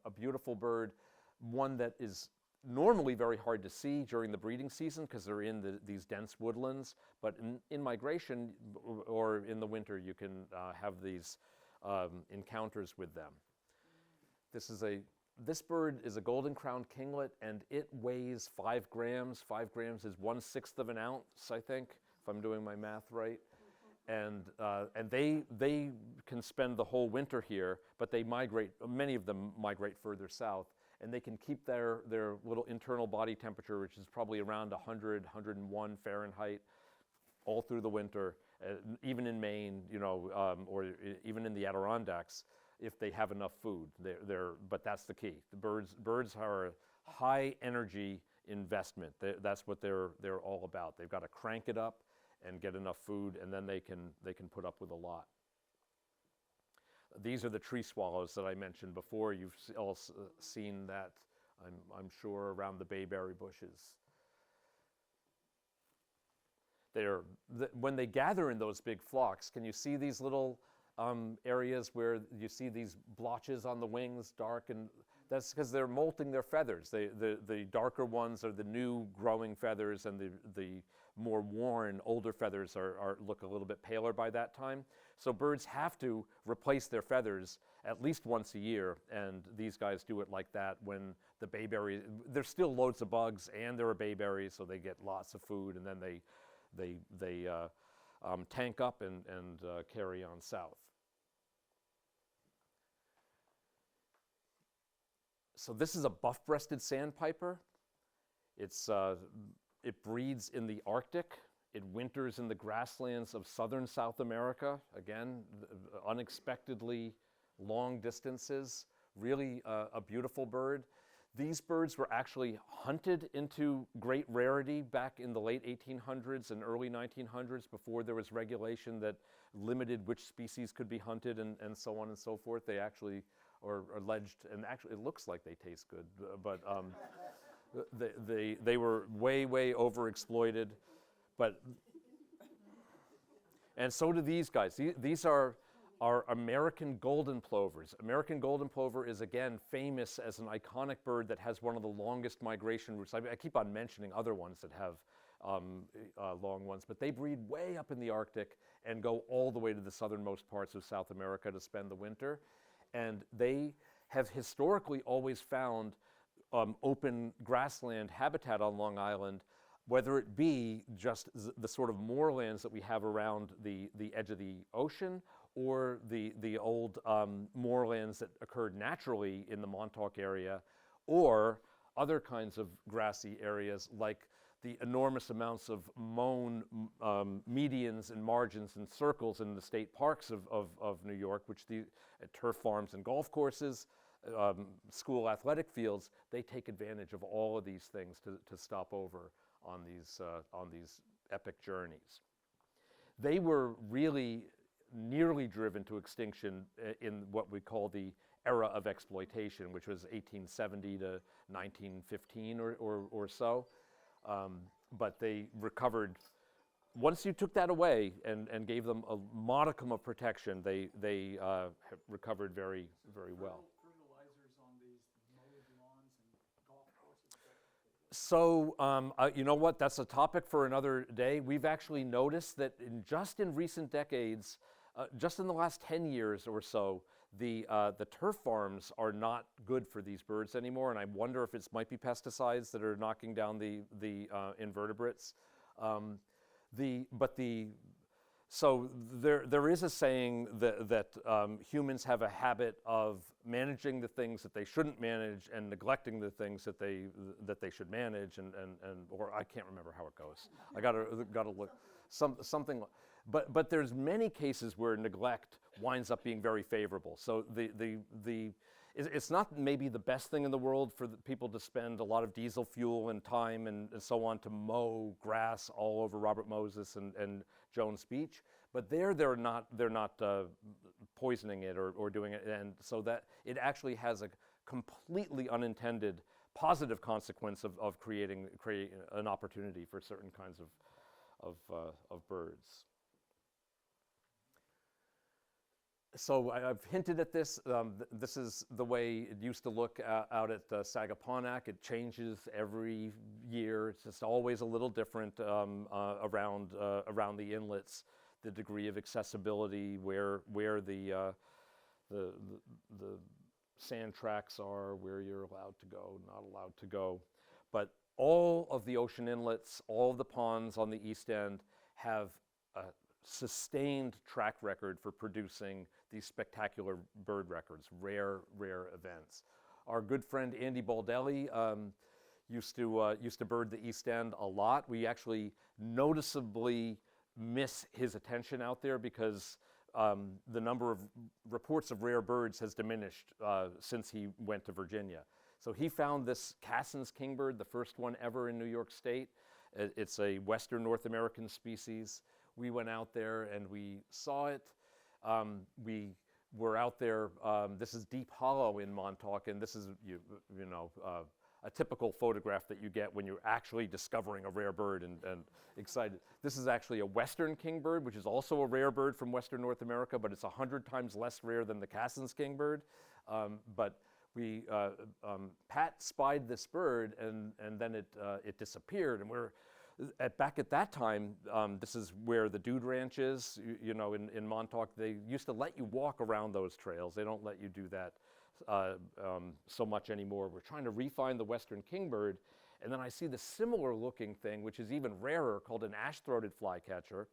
a beautiful bird, one that is normally very hard to see during the breeding season because they're in these dense woodlands, but in migration or in the winter you can have these encounters with them. This bird is a golden crowned kinglet, and it weighs 5 grams. 5 grams is 1/6 of an ounce, I think, if I'm doing my math right. And they can spend the whole winter here, but they migrate. Many of them migrate further south, and they can keep their little internal body temperature, which is probably around 100, 101 Fahrenheit, all through the winter, even in Maine, or even in the Adirondacks, if they have enough food. But that's the key. The birds are a high energy investment. That's what they're all about. They've got to crank it up, and get enough food, and then they can put up with a lot. These are the tree swallows that I mentioned before. You've all seen that, I'm sure, around the bayberry bushes. When they gather in those big flocks, can you see these little areas where you see these blotches on the wings, dark? And that's because they're molting their feathers. The darker ones are the new growing feathers, and the more worn, older feathers look a little bit paler by that time. So birds have to replace their feathers at least once a year, and these guys do it like that when the bayberry, there's still loads of bugs, and there are bayberries, so they get lots of food, and then they tank up and carry on south. So this is a buff-breasted sandpiper. It breeds in the Arctic. It winters in the grasslands of southern South America. Again, unexpectedly long distances. Really a beautiful bird. These birds were actually hunted into great rarity back in the late 1800s and early 1900s, before there was regulation that limited which species could be hunted and so on and so forth. They actually are alleged, and actually it looks like they taste good, but they were way overexploited. And so do these guys. These are American golden plovers. American golden plover is, again, famous as an iconic bird that has one of the longest migration routes. I keep on mentioning other ones that have long ones, but they breed way up in the Arctic and go all the way to the southernmost parts of South America to spend the winter. And they have historically always found open grassland habitat on Long Island, whether it be just the sort of moorlands that we have around the edge of the ocean, or the old moorlands that occurred naturally in the Montauk area, or other kinds of grassy areas like the enormous amounts of mown medians and margins and circles in the state parks of New York, which turf farms and golf courses, school athletic fields, they take advantage of all of these things to stop over on these epic journeys. They were really nearly driven to extinction in what we call the era of exploitation, which was 1870 to 1915 or so. But they recovered. Once you took that away and gave them a modicum of protection, they recovered very well. Fertilizers on these mowed lawns and golf courses. So you know what? That's a topic for another day. We've actually noticed that just in recent decades, just in the last 10 years or so, the turf farms are not good for these birds anymore, and I wonder if it might be pesticides that are knocking down the invertebrates. So there is a saying that humans have a habit of managing the things that they shouldn't manage and neglecting the things that they should manage, or I can't remember how it goes. I gotta look something. But there's many cases where neglect winds up being very favorable. So it's not maybe the best thing in the world for the people to spend a lot of diesel fuel and time and so on to mow grass all over Robert Moses and Jones Beach, but they're not poisoning it or doing it, and so that it actually has a completely unintended positive consequence of creating an opportunity for certain kinds of birds. So I've hinted at this. This is the way it used to look out at Sagaponack. It changes every year. It's just always a little different around the inlets, the degree of accessibility, where the sand tracks are, where you're allowed to go, not allowed to go. But all of the ocean inlets, all of the ponds on the East End have a sustained track record for producing these spectacular bird records, rare events. Our good friend Andy Baldelli used to bird the East End a lot. We actually noticeably miss his attention out there because the number of reports of rare birds has diminished since he went to Virginia. So he found this Cassin's kingbird, the first one ever in New York State, It's a Western North American species. We went out there and we saw it. We were out there. This is Deep Hollow in Montauk, and this is a typical photograph that you get when you're actually discovering a rare bird and excited. This is actually a Western kingbird, which is also a rare bird from Western North America, but it's 100 times less rare than the Cassin's kingbird. But Pat spied this bird, and then it disappeared. And we're back at that time. This is where the Dude Ranch is. In Montauk, they used to let you walk around those trails. They don't let you do that so much anymore. We're trying to re-find the Western kingbird, and then I see the similar looking thing, which is even rarer, called an ash-throated flycatcher.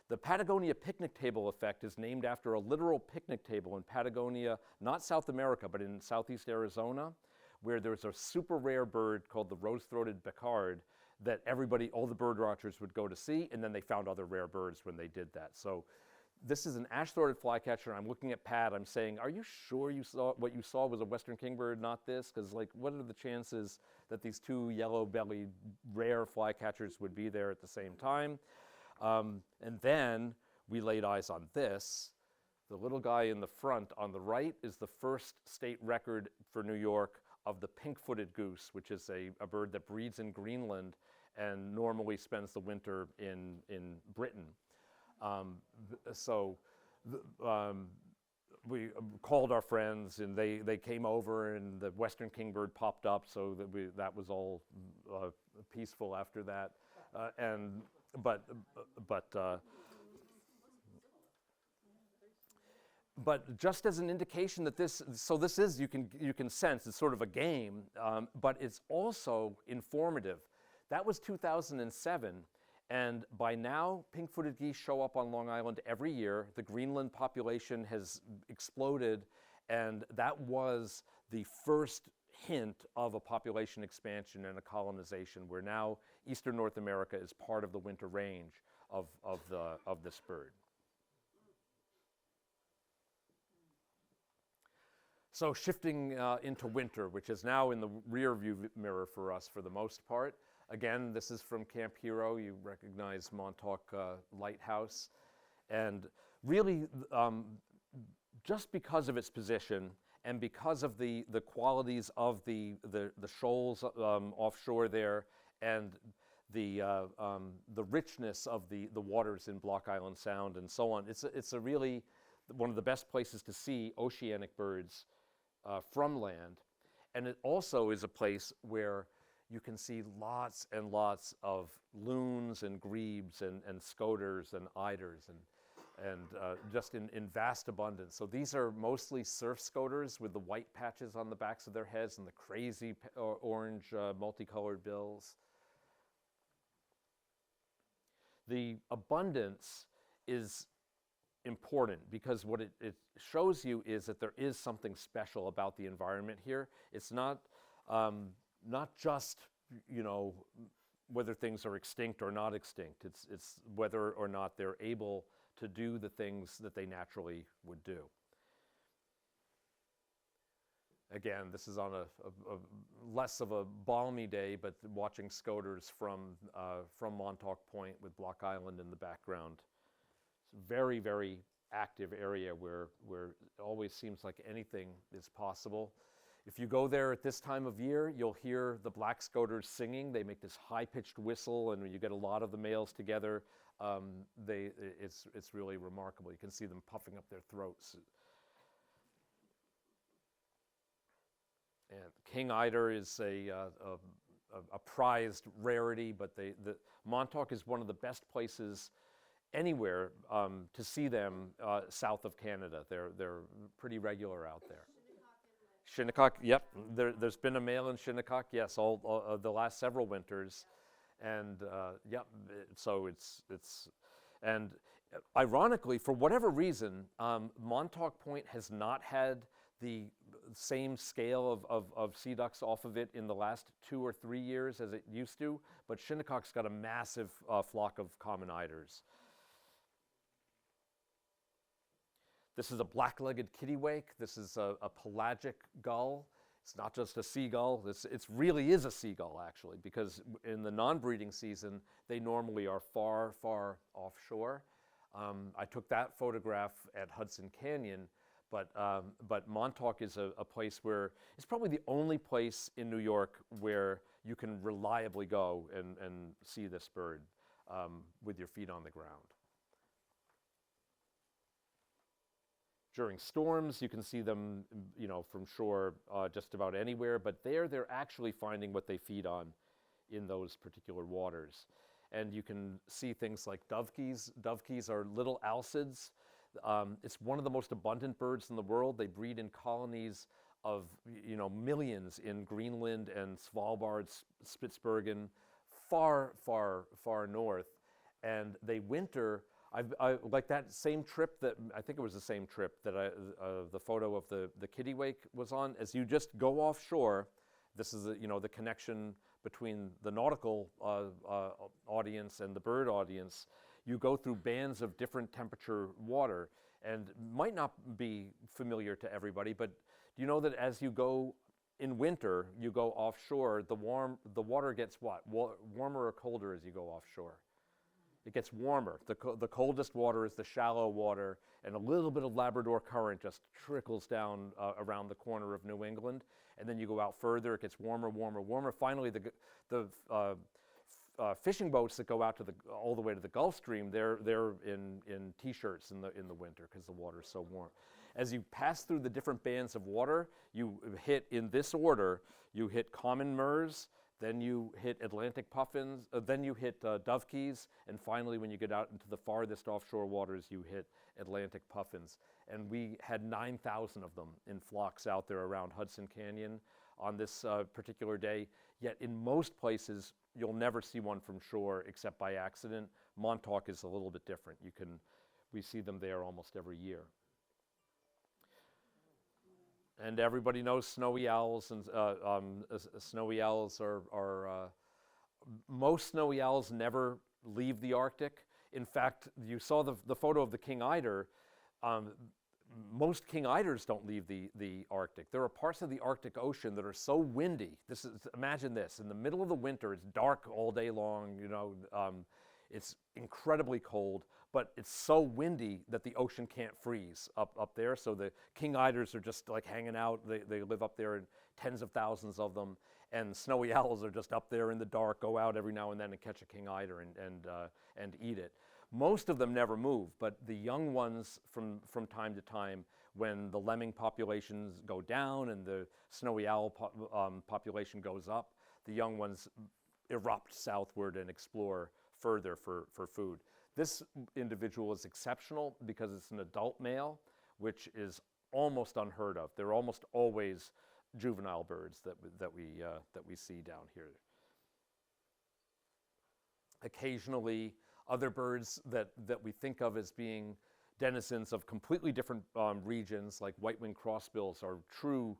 The Patagonia picnic table effect is named after a literal picnic table in Patagonia, not South America, but in southeast Arizona, where there's a super rare bird called the rose-throated becard that all the bird watchers would go to see, and then they found other rare birds when they did that. So this is an ash-throated flycatcher. I'm looking at Pat. I'm saying, are you sure what you saw was a Western kingbird, not this? Because what are the chances that these two yellow-bellied rare flycatchers would be there at the same time? And then we laid eyes on this. The little guy in the front on the right is the first state record for New York of the pink-footed goose, which is a bird that breeds in Greenland and normally spends the winter in Britain. We called our friends, and they came over, and the Western kingbird popped up, so that was all peaceful after that. But just as an indication that this is, you can sense it's sort of a game, but it's also informative. That was 2007. And by now, pink-footed geese show up on Long Island every year. The Greenland population has exploded, and that was the first hint of a population expansion and a colonization, where now eastern North America is part of the winter range of this bird. So shifting into winter, which is now in the rear view mirror for us for the most part. Again, this is from Camp Hero. You recognize Montauk Lighthouse. And really, just because of its position and because of the qualities of the shoals offshore there and the richness of the waters in Block Island Sound and so on, it's a really one of the best places to see oceanic birds from land. And it also is a place where you can see lots and lots of loons and grebes and scoters and eiders and just in vast abundance. So these are mostly surf scoters with the white patches on the backs of their heads and the crazy orange multicolored bills. The abundance is important because what it shows you is that there is something special about the environment here. It's not just, whether things are extinct or not extinct. It's whether or not they're able to do the things that they naturally would do. Again, this is on a less of a balmy day, but watching scoters from Montauk Point with Block Island in the background. It's a very, very active area where it always seems like anything is possible. If you go there at this time of year, you'll hear the black scoters singing. They make this high-pitched whistle, and when you get a lot of the males together, it's really remarkable. You can see them puffing up their throats. And king eider is a prized rarity, but the Montauk is one of the best places anywhere to see them south of Canada. They're pretty regular out there. Shinnecock, yep. There's been a male in Shinnecock, yes, all the last several winters, and yep. So it's and ironically, for whatever reason, Montauk Point has not had the same scale of sea ducks off of it in the last 2 or 3 years as it used to, but Shinnecock's got a massive flock of common eiders. This is a black-legged kittiwake. This is a pelagic gull. It's not just a seagull. It really is a seagull, actually, because in the non-breeding season, they normally are far, far offshore. I took that photograph at Hudson Canyon, but Montauk is a place where it's probably the only place in New York where you can reliably go and see this bird with your feet on the ground. During storms, you can see them, from shore just about anywhere, but they're actually finding what they feed on in those particular waters. And you can see things like dovekies. Dovekies are little alcids. It's one of the most abundant birds in the world. They breed in colonies of, millions in Greenland and Svalbard, Spitsbergen, far, far, far north. And they winter. I like that same trip that, I think it was the same trip that the photo of the kittiwake was on. As you just go offshore, this is the connection between the nautical audience and the bird audience. You go through bands of different temperature water, and might not be familiar to everybody, but do you know that as you go in winter, you go offshore, the water gets what? Warmer or colder as you go offshore? It gets warmer. The coldest water is the shallow water, and a little bit of Labrador Current just trickles down around the corner of New England. And then you go out further, it gets warmer, warmer, warmer. Finally, the fishing boats that go out to all the way to the Gulf Stream, they're in t-shirts in the winter because the water is so warm. As you pass through the different bands of water, you hit, in this order, you hit common murres, then you hit Atlantic puffins, then you hit dovekies, and finally when you get out into the farthest offshore waters, you hit Atlantic puffins. And we had 9,000 of them in flocks out there around Hudson Canyon on this particular day. Yet in most places, you'll never see one from shore except by accident. Montauk is a little bit different. We see them there almost every year. And everybody knows snowy owls, and snowy owls are most snowy owls never leave the Arctic. In fact, you saw the photo of the king eider. Most king eiders don't leave the Arctic. There are parts of the Arctic Ocean that are so windy. Imagine this: in the middle of the winter, it's dark all day long. It's incredibly cold, but it's so windy that the ocean can't freeze up there. So the king eiders are just like hanging out. They live up there in tens of thousands of them. And snowy owls are just up there in the dark, go out every now and then and catch a king eider and eat it. Most of them never move, but the young ones from time to time, when the lemming populations go down and the snowy owl population goes up, the young ones erupt southward and explore further for food. This individual is exceptional because it's an adult male, which is almost unheard of. They're almost always juvenile birds that we see down here. Occasionally, other birds that we think of as being denizens of completely different regions, like white-winged crossbills, are true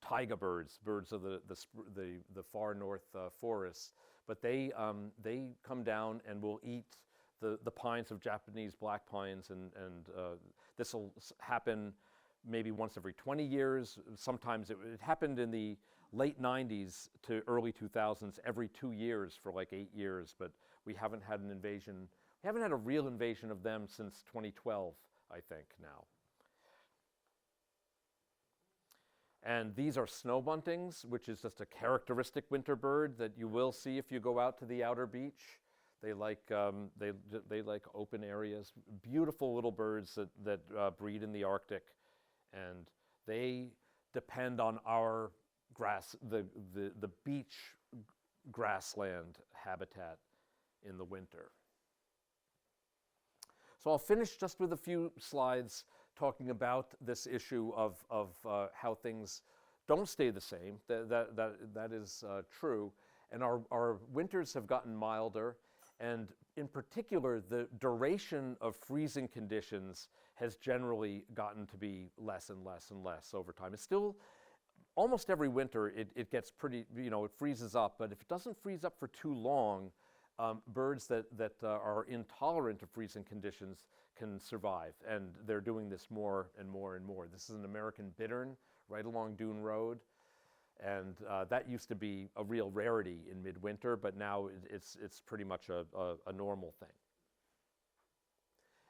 taiga birds of the far north forests. But they come down and will eat the pines of Japanese black pines, and this will happen maybe once every 20 years. Sometimes it happened in the late 90s to early 2000s, every 2 years for like 8 years, but we haven't had an invasion. We haven't had a real invasion of them since 2012, I think, now. And these are snow buntings, which is just a characteristic winter bird that you will see if you go out to the outer beach. They like open areas. Beautiful little birds that breed in the Arctic, and they depend on our the beach grassland habitat in the winter. So I'll finish just with a few slides talking about this issue of how things don't stay the same. That is true. And our winters have gotten milder, and in particular, the duration of freezing conditions has generally gotten to be less and less and less over time. It's still, almost every winter, it gets pretty, it freezes up, but if it doesn't freeze up for too long, birds that are intolerant of freezing conditions can survive, and they're doing this more and more and more. This is an American bittern right along Dune Road. And that used to be a real rarity in midwinter, but now it's pretty much a normal thing.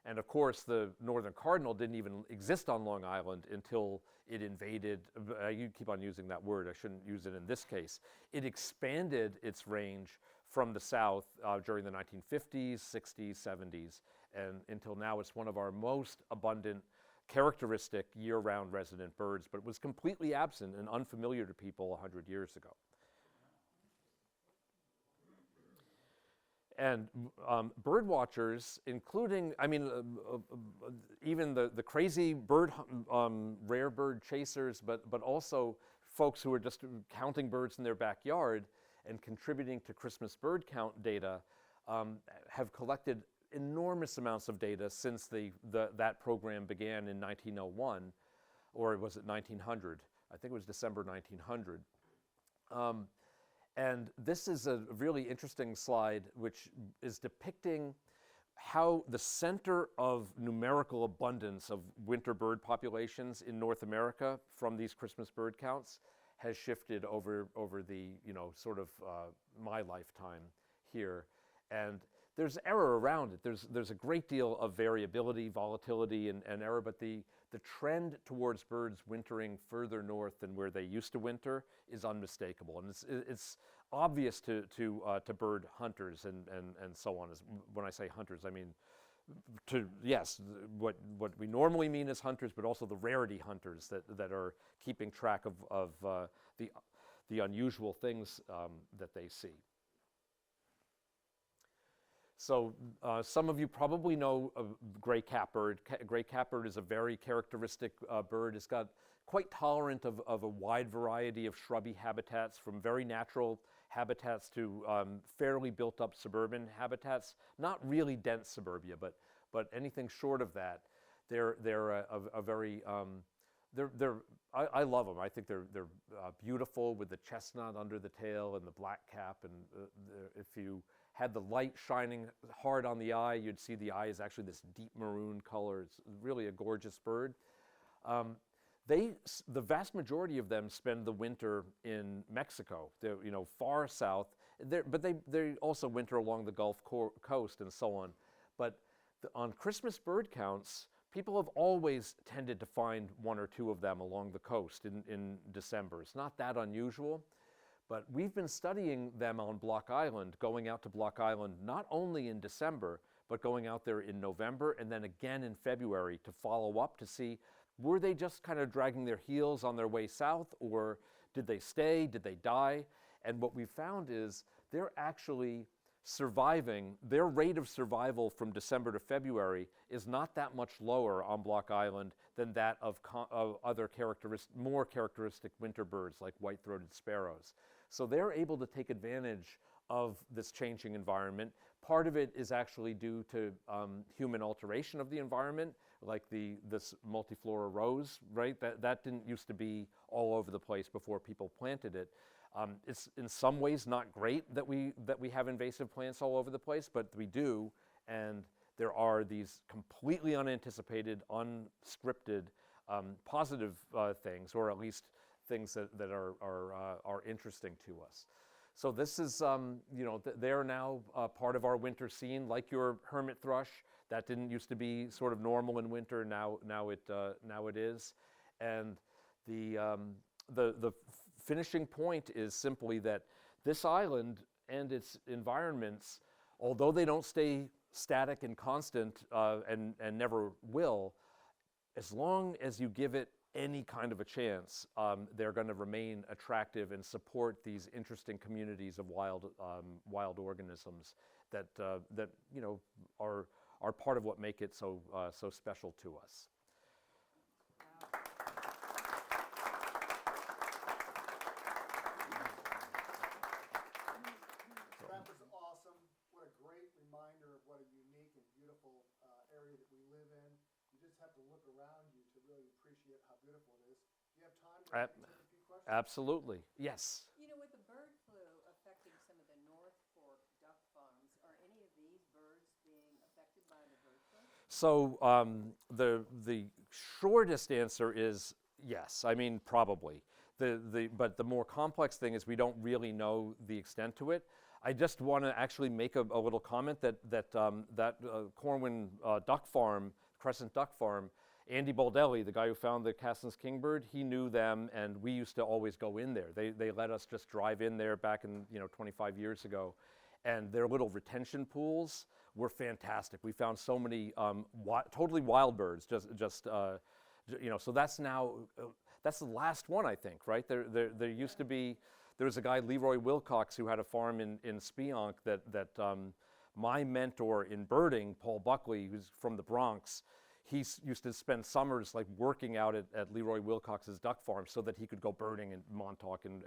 And of course, the northern cardinal didn't even exist on Long Island until it invaded. You keep on using that word, I shouldn't use it in this case. It expanded its range from the south during the 1950s, 60s, 70s, and until now it's one of our most abundant, characteristic year-round resident birds, but it was completely absent and unfamiliar to people 100 years ago. And bird watchers, including, I mean, even the crazy rare bird chasers, but also folks who are just counting birds in their backyard and contributing to Christmas bird count data, have collected enormous amounts of data since that program began in 1901, or was it 1900? I think it was December 1900. And this is a really interesting slide which is depicting how the center of numerical abundance of winter bird populations in North America from these Christmas bird counts has shifted over the, sort of my lifetime here. And there's error around it. There's a great deal of variability, volatility, and error, but the trend towards birds wintering further north than where they used to winter is unmistakable. And it's obvious to bird hunters and so on. When I say hunters, I mean, what we normally mean as hunters, but also the rarity hunters that are keeping track of the unusual things that they see. So some of you probably know gray catbird. Gray catbird is a very characteristic bird. It's got quite tolerant of a wide variety of shrubby habitats, from very natural habitats to fairly built up suburban habitats. Not really dense suburbia, but anything short of that. They're a very I love them. I think they're beautiful with the chestnut under the tail and the black cap. And if you had the light shining hard on the eye, you'd see the eye is actually this deep maroon color. It's really a gorgeous bird. The vast majority of them spend the winter in Mexico. They're far south, but they also winter along the Gulf Coast and so on. But on Christmas bird counts, people have always tended to find one or two of them along the coast in December. It's not that unusual. But we've been studying them on Block Island, going out to Block Island not only in December, but going out there in November and then again in February to follow up to see, were they just kind of dragging their heels on their way south, or did they stay, did they die? And what we found is they're actually surviving. Their rate of survival from December to February is not that much lower on Block Island than that of other more characteristic winter birds like white-throated sparrows. So they're able to take advantage of this changing environment. Part of it is actually due to human alteration of the environment, like this multiflora rose, right? That didn't used to be all over the place before people planted it. It's in some ways not great that we have invasive plants all over the place, but we do, and there are these completely unanticipated, unscripted, positive things, or at least things that are interesting to us. So this is, they're now part of our winter scene, like your hermit thrush. That didn't used to be sort of normal in winter. Now it is, and the finishing point is simply that this island and its environments, although they don't stay static and constant and never will, as long as you give it any kind of a chance, they're going to remain attractive and support these interesting communities of wild organisms that are part of what make it so special to us. That was awesome. What a great reminder of what a unique and beautiful area that we live in. You just have to look around you to really appreciate how beautiful it is. Do you have time to take a few questions? Absolutely. Yes. With the bird flu affecting some of the North Fork duck farms, are any of these birds being affected by the bird flu? So the shortest answer is yes. I mean, probably. but the more complex thing is we don't really know the extent to it. I just want to actually make a little comment that Corwin duck farm, Crescent Duck Farm, Andy Baldelli, the guy who found the Cassin's kingbird, he knew them, and we used to always go in there. They let us just drive in there back in 25 years ago, and their little retention pools were fantastic. We found so many totally wild birds. So that's now that's the last one, I think, right? There used to be. There was a guy, Leroy Wilcox, who had a farm in Spionk that my mentor in birding, Paul Buckley, who's from the Bronx, he used to spend summers like working out at Leroy Wilcox's duck farm so that he could go birding in Montauk and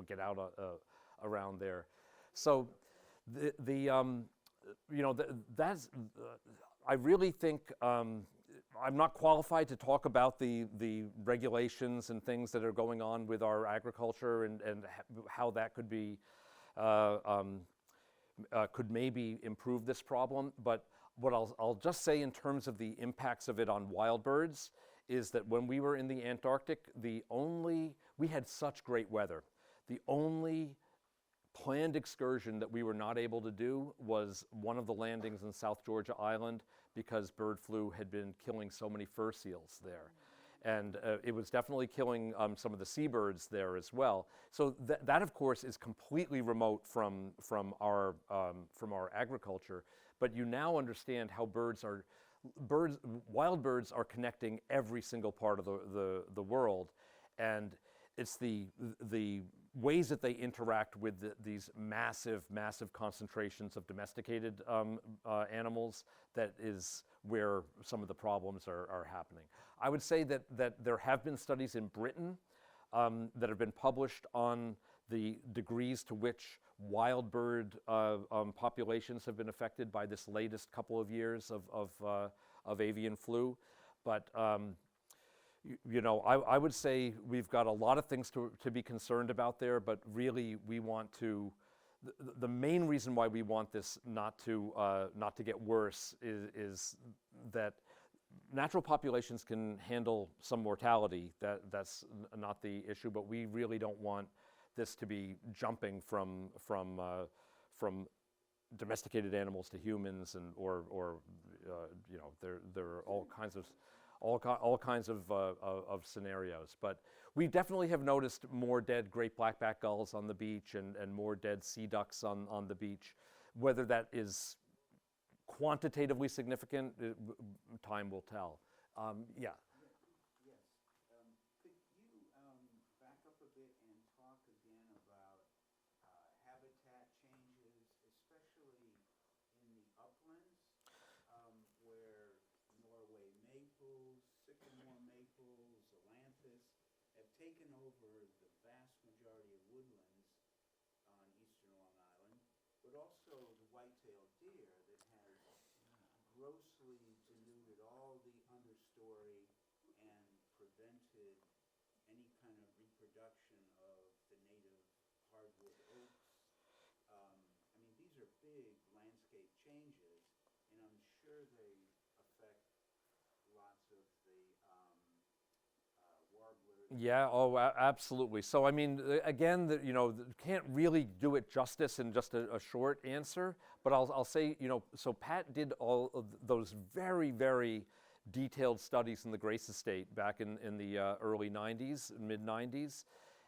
get out around there. So that's I really think I'm not qualified to talk about the regulations and things that are going on with our agriculture and how that could be could maybe improve this problem. But what I'll just say in terms of the impacts of it on wild birds is that when we were in the Antarctic, we had such great weather. The only planned excursion that we were not able to do was one of the landings in South Georgia Island because bird flu had been killing so many fur seals there. And it was definitely killing some of the seabirds there as well. So that of course is completely remote from our agriculture. But you now understand how wild birds are connecting every single part of the world, and it's the ways that they interact with these massive concentrations of domesticated animals that is where some of the problems are happening. I would say that there have been studies in Britain that have been published on the degrees to which wild bird populations have been affected by this latest couple of years of avian flu. But I would say we've got a lot of things to be concerned about there, but really we want to, the main reason why we want this not to get worse is that natural populations can handle some mortality. That's not the issue, but we really don't want this to be jumping from domesticated animals to humans, and there are all kinds of scenarios. But we definitely have noticed more dead great blackback gulls on the beach and more dead sea ducks on the beach. Whether that is quantitatively significant, time will tell. Yeah. Yes. Could you back up a bit and talk again about habitat changes, especially in the uplands, where Norway maples, sycamore maples, ailanthus have taken over the vast majority of woodlands on eastern Long Island, but also the white-tailed deer that has grossly denuded all the understory and prevented any kind of reproduction of the native hardwood oaks. These are big landscape changes, and I'm sure they affect lots of the warblers. Yeah, absolutely. So again, can't really do it justice in just a short answer, but I'll say, so Pat did all of those very, very detailed studies in the Grace Estate back in the early 90s, mid 90s.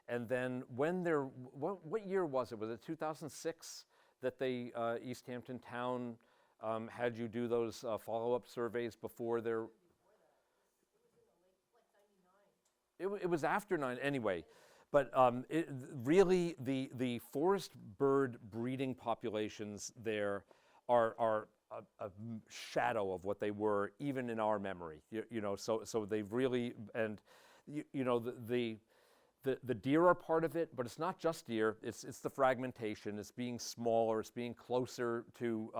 And then what year was it? Was it 2006 that East Hampton Town had you do those follow-up surveys before their... It was after 9 anyway, but really the forest bird breeding populations there are a shadow of what they were even in our memory. So they've really, and the deer are part of it, but it's not just deer. It's the fragmentation. It's being smaller. It's being closer to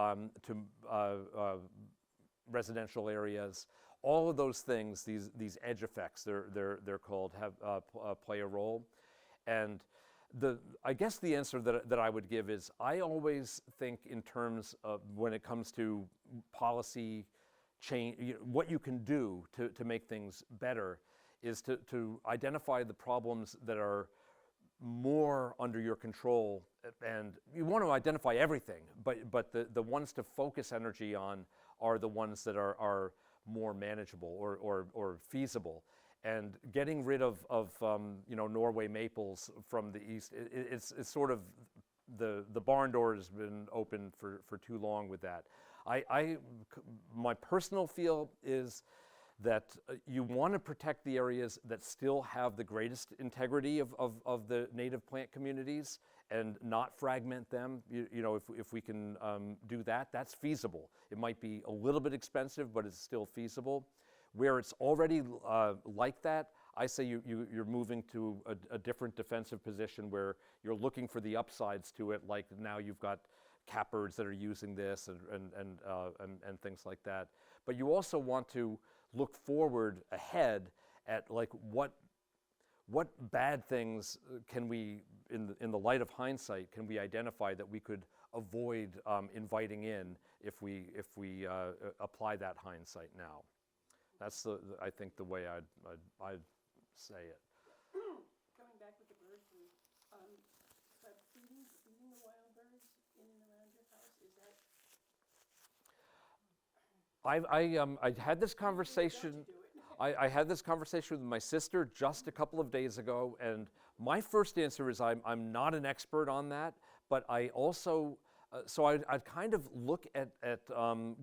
residential areas. All of those things, these edge effects, they're called, play a role. And I guess the answer that I would give is I always think in terms of when it comes to policy change, what you can do to make things better is to identify the problems that are more under your control, and you want to identify everything, but the ones to focus energy on are the ones that are more manageable or feasible. And getting rid of Norway maples from the east, it's sort of the barn door has been open for too long with that. My personal feel is that you want to protect the areas that still have the greatest integrity of the native plant communities and not fragment them. If we can do that, that's feasible. It might be a little bit expensive, but it's still feasible. Where it's already like that, I say you're moving to a different defensive position where you're looking for the upsides to it, like now you've got catbirds that are using this and things like that. But you also want to look forward ahead at like what bad things can we, in the light of hindsight, can we identify that we could avoid inviting in if we apply that hindsight now. That's I think the way I'd say it. Coming back with the bird food, but feeding the wild birds in and around your house, is that? I had this conversation. I had this conversation with my sister just a couple of days ago, and my first answer is I'm not an expert on that, but I also so I'd kind of look at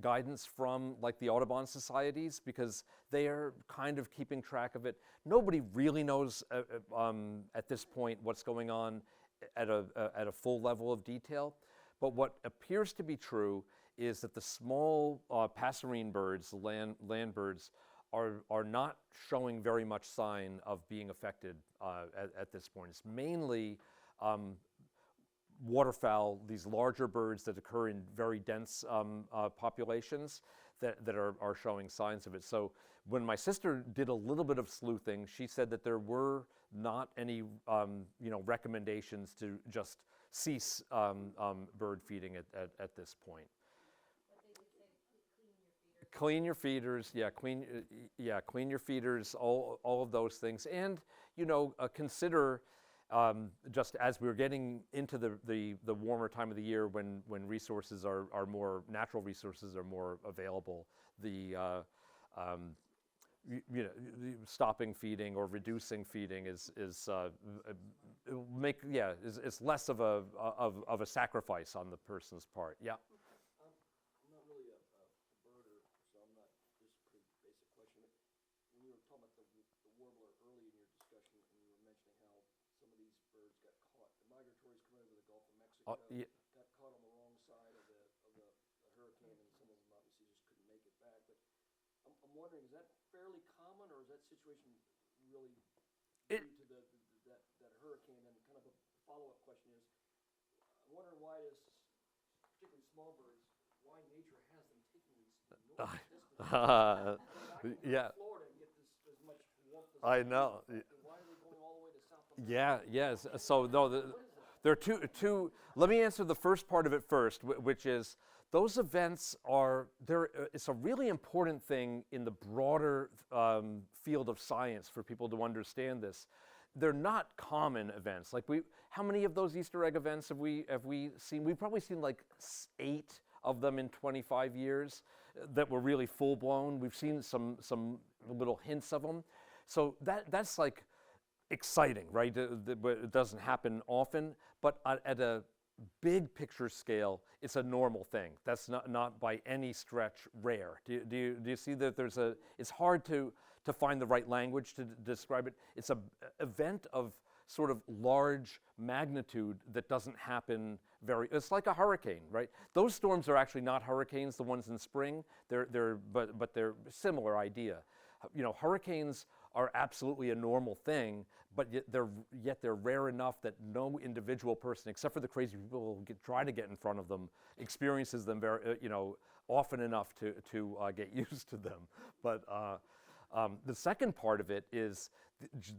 guidance from like the Audubon societies, because they are kind of keeping track of it. Nobody really knows at this point what's going on at a full level of detail, but what appears to be true is that the small passerine birds, the land birds, are not showing very much sign of being affected at this point. It's mainly waterfowl, these larger birds that occur in very dense populations that are showing signs of it. So when my sister did a little bit of sleuthing, she said that there were not any recommendations to just cease bird feeding at this point. Clean your feeders, clean your feeders, all of those things, and consider just as we're getting into the warmer time of the year when resources are more, natural resources are more available, the stopping feeding or reducing feeding is less of a sacrifice on the person's part. Yeah. I'm not really a birder, so I'm not, this is a pretty basic question. When you were talking about the warbler early in your discussion, and you were mentioning how some of these birds got caught, the migratories come over the Gulf of Mexico, got caught on the wrong side of the hurricane, and some of them obviously just couldn't make it back. But I'm wondering, is that fairly common, or is that situation really due to that hurricane? And kind of a follow-up question is, I'm wondering why this, particularly small birds, why nature has them taking these enormous distances. Yeah. Florida and get as much warmth as I know. Why are they going all the way to South America? Yes. So no, there are two. Let me answer the first part of it first, which is those events are there. It's a really important thing in the broader field of science for people to understand this. They're not common events. Like how many of those Easter egg events have we seen? We've probably seen like 8 of them in 25 years that were really full blown. We've seen some little hints of them. So that's like exciting, right? It doesn't happen often, but at a big picture scale, it's a normal thing. That's not by any stretch rare. Do you see that it's hard to find the right language to describe it. It's an event of sort of large magnitude that doesn't happen it's like a hurricane, right? Those storms are actually not hurricanes, the ones in spring. But they're similar idea. Hurricanes are absolutely a normal thing, but yet they're rare enough that no individual person, except for the crazy people who try to get in front of them, experiences them very, often enough to get used to them. But the second part of it is,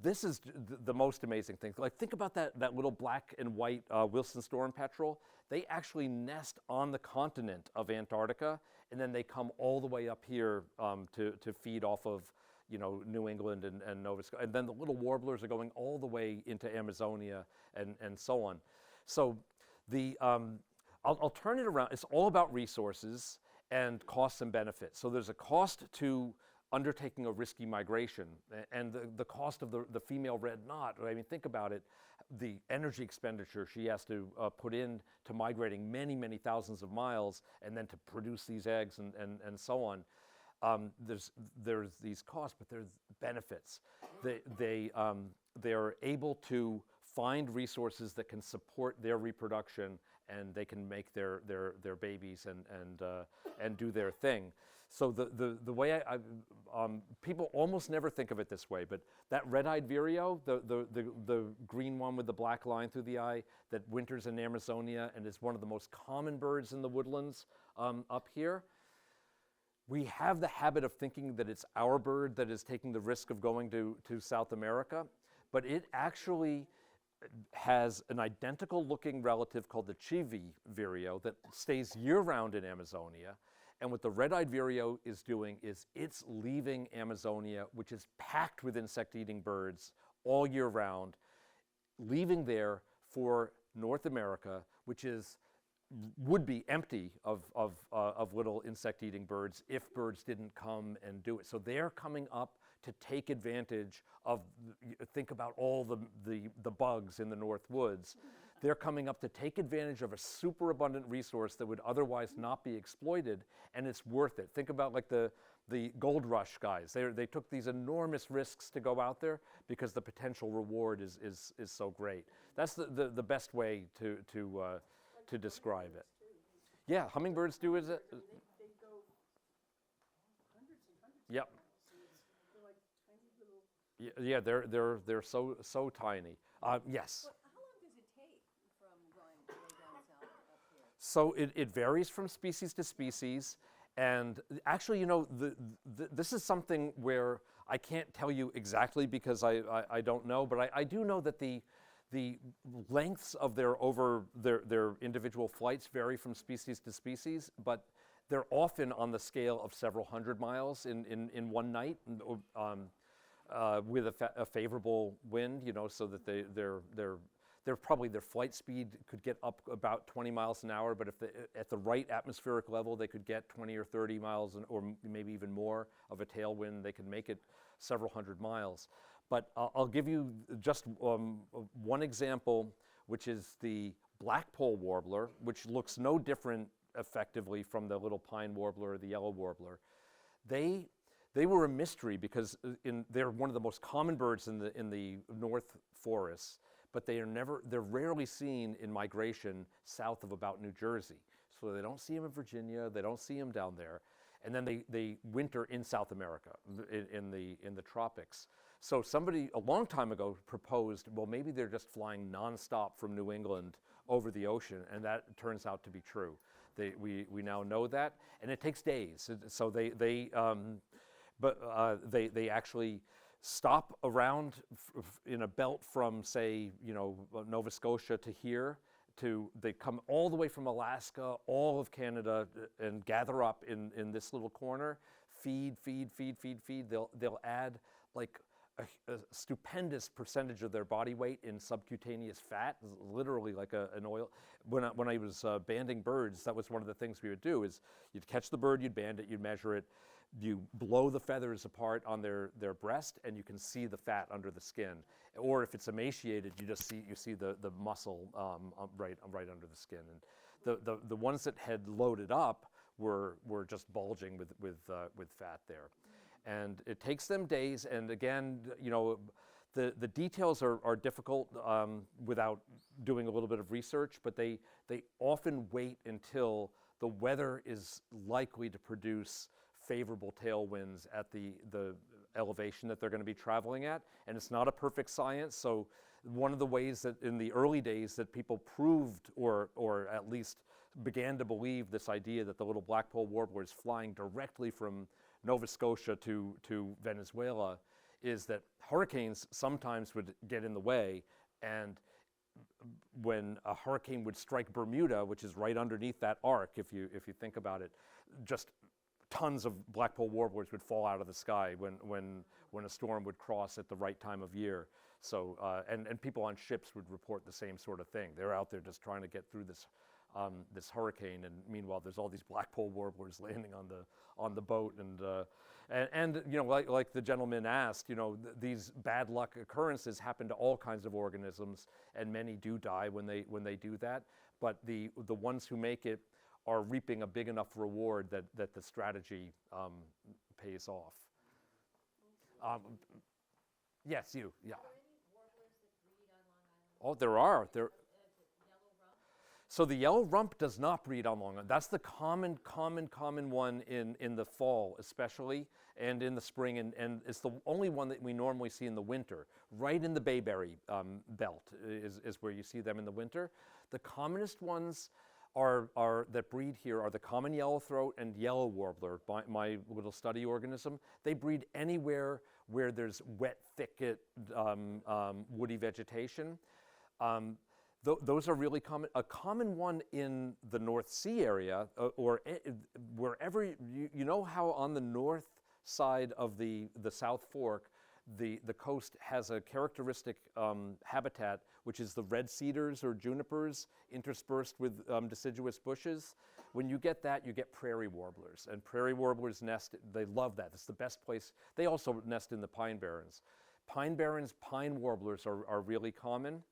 this is the most amazing thing. Like, think about that little black and white Wilson storm petrel. They actually nest on the continent of Antarctica, and then they come all the way up here to feed off of, New England and Nova Scotia. And then the little warblers are going all the way into Amazonia and so on. So I'll turn it around. It's all about resources and costs and benefits. So there's a cost to undertaking a risky migration, and the cost of the female red knot. I mean, think about it, the energy expenditure she has to put in to migrating many, many thousands of miles and then to produce these eggs and so on. There's these costs, but there's benefits. They're able to find resources that can support their reproduction, and they can make their babies and do their thing. So the way people almost never think of it this way, but that red-eyed vireo, the green one with the black line through the eye that winters in Amazonia and is one of the most common birds in the woodlands up here, we have the habit of thinking that it's our bird that is taking the risk of going to South America, but it actually has an identical looking relative called the chivi vireo that stays year-round in Amazonia. And what the red-eyed vireo is doing is it's leaving Amazonia, which is packed with insect-eating birds all year round, leaving there for North America, which would be empty of little insect-eating birds if birds didn't come and do it. So they're coming up to take advantage of, think about all the bugs in the North Woods. They're coming up to take advantage of a super abundant resource that would otherwise not be exploited, and it's worth it. Think about like the gold rush guys. They took these enormous risks to go out there because the potential reward is so great. That's the best way to describe it. Yeah, hummingbirds do is it? They go hundreds and hundreds of Yep. miles. They're like tiny little. Yeah, they're so tiny. Yes. Well, how long does it take from going way down south up here? So it varies from species to species, and actually, this is something where I can't tell you exactly because I don't know, but I do know that the lengths of their individual flights vary from species to species, but they're often on the scale of several hundred miles in one night, with a favorable wind, so that they're probably, their flight speed could get up about 20 miles an hour, but if at the right atmospheric level, they could get 20 or 30 miles or maybe even more of a tailwind. They could make it several hundred miles. But I'll give you just one example, which is the blackpoll warbler, which looks no different effectively from the little pine warbler or the yellow warbler. They were a mystery because they're one of the most common birds in the North forests, but they're rarely seen in migration south of about New Jersey. So they don't see them in Virginia, they don't see them down there. And then they winter in South America, in the tropics. So somebody a long time ago proposed, well, maybe they're just flying nonstop from New England over the ocean, and that turns out to be true. We now know that, and it takes days. So they actually stop around in a belt from, say, Nova Scotia to here. They come all the way from Alaska, all of Canada, and gather up in this little corner, feed. They'll add like a stupendous percentage of their body weight in subcutaneous fat, literally like an oil. When I was banding birds, that was one of the things we would do is you'd catch the bird, you'd band it, you'd measure it, you blow the feathers apart on their breast, and you can see the fat under the skin. Or if it's emaciated, you see the muscle right under the skin. And the ones that had loaded up were just bulging with fat there. And it takes them days, and again, the details are difficult without doing a little bit of research, but they often wait until the weather is likely to produce favorable tailwinds at the elevation that they're going to be traveling at. And it's not a perfect science, so one of the ways that in the early days that people proved or at least began to believe this idea that the little blackpoll warbler is flying directly from Nova Scotia to Venezuela is that hurricanes sometimes would get in the way, and when a hurricane would strike Bermuda, which is right underneath that arc, if you think about it, just tons of blackpoll warblers would fall out of the sky when a storm would cross at the right time of year. So, and people on ships would report the same sort of thing. They're out there just trying to get through this hurricane, and meanwhile there's all these blackpoll warblers landing on the boat, and you know, like the gentleman asked, you know, these bad luck occurrences happen to all kinds of organisms, and many do die when they do that. But the ones who make it are reaping a big enough reward that the strategy pays off. Yes, you. Yeah. Oh, there are. So the yellow rump does not breed on Long Island. That's the common one in the fall especially, and in the spring, and it's the only one that we normally see in the winter. Right in the bayberry belt is where you see them in the winter. The commonest ones are that breed here are the common yellowthroat and yellow warbler, my little study organism. They breed anywhere where there's wet, thicket, woody vegetation. Those are really common. A common one in the North Sea area, or wherever, you know how on the north side of the South Fork, the coast has a characteristic habitat, which is the red cedars or junipers interspersed with deciduous bushes. When you get that, you get prairie warblers, and prairie warblers nest, they love that. It's the best place. They also nest in the pine barrens. Pine barrens, pine warblers are really common.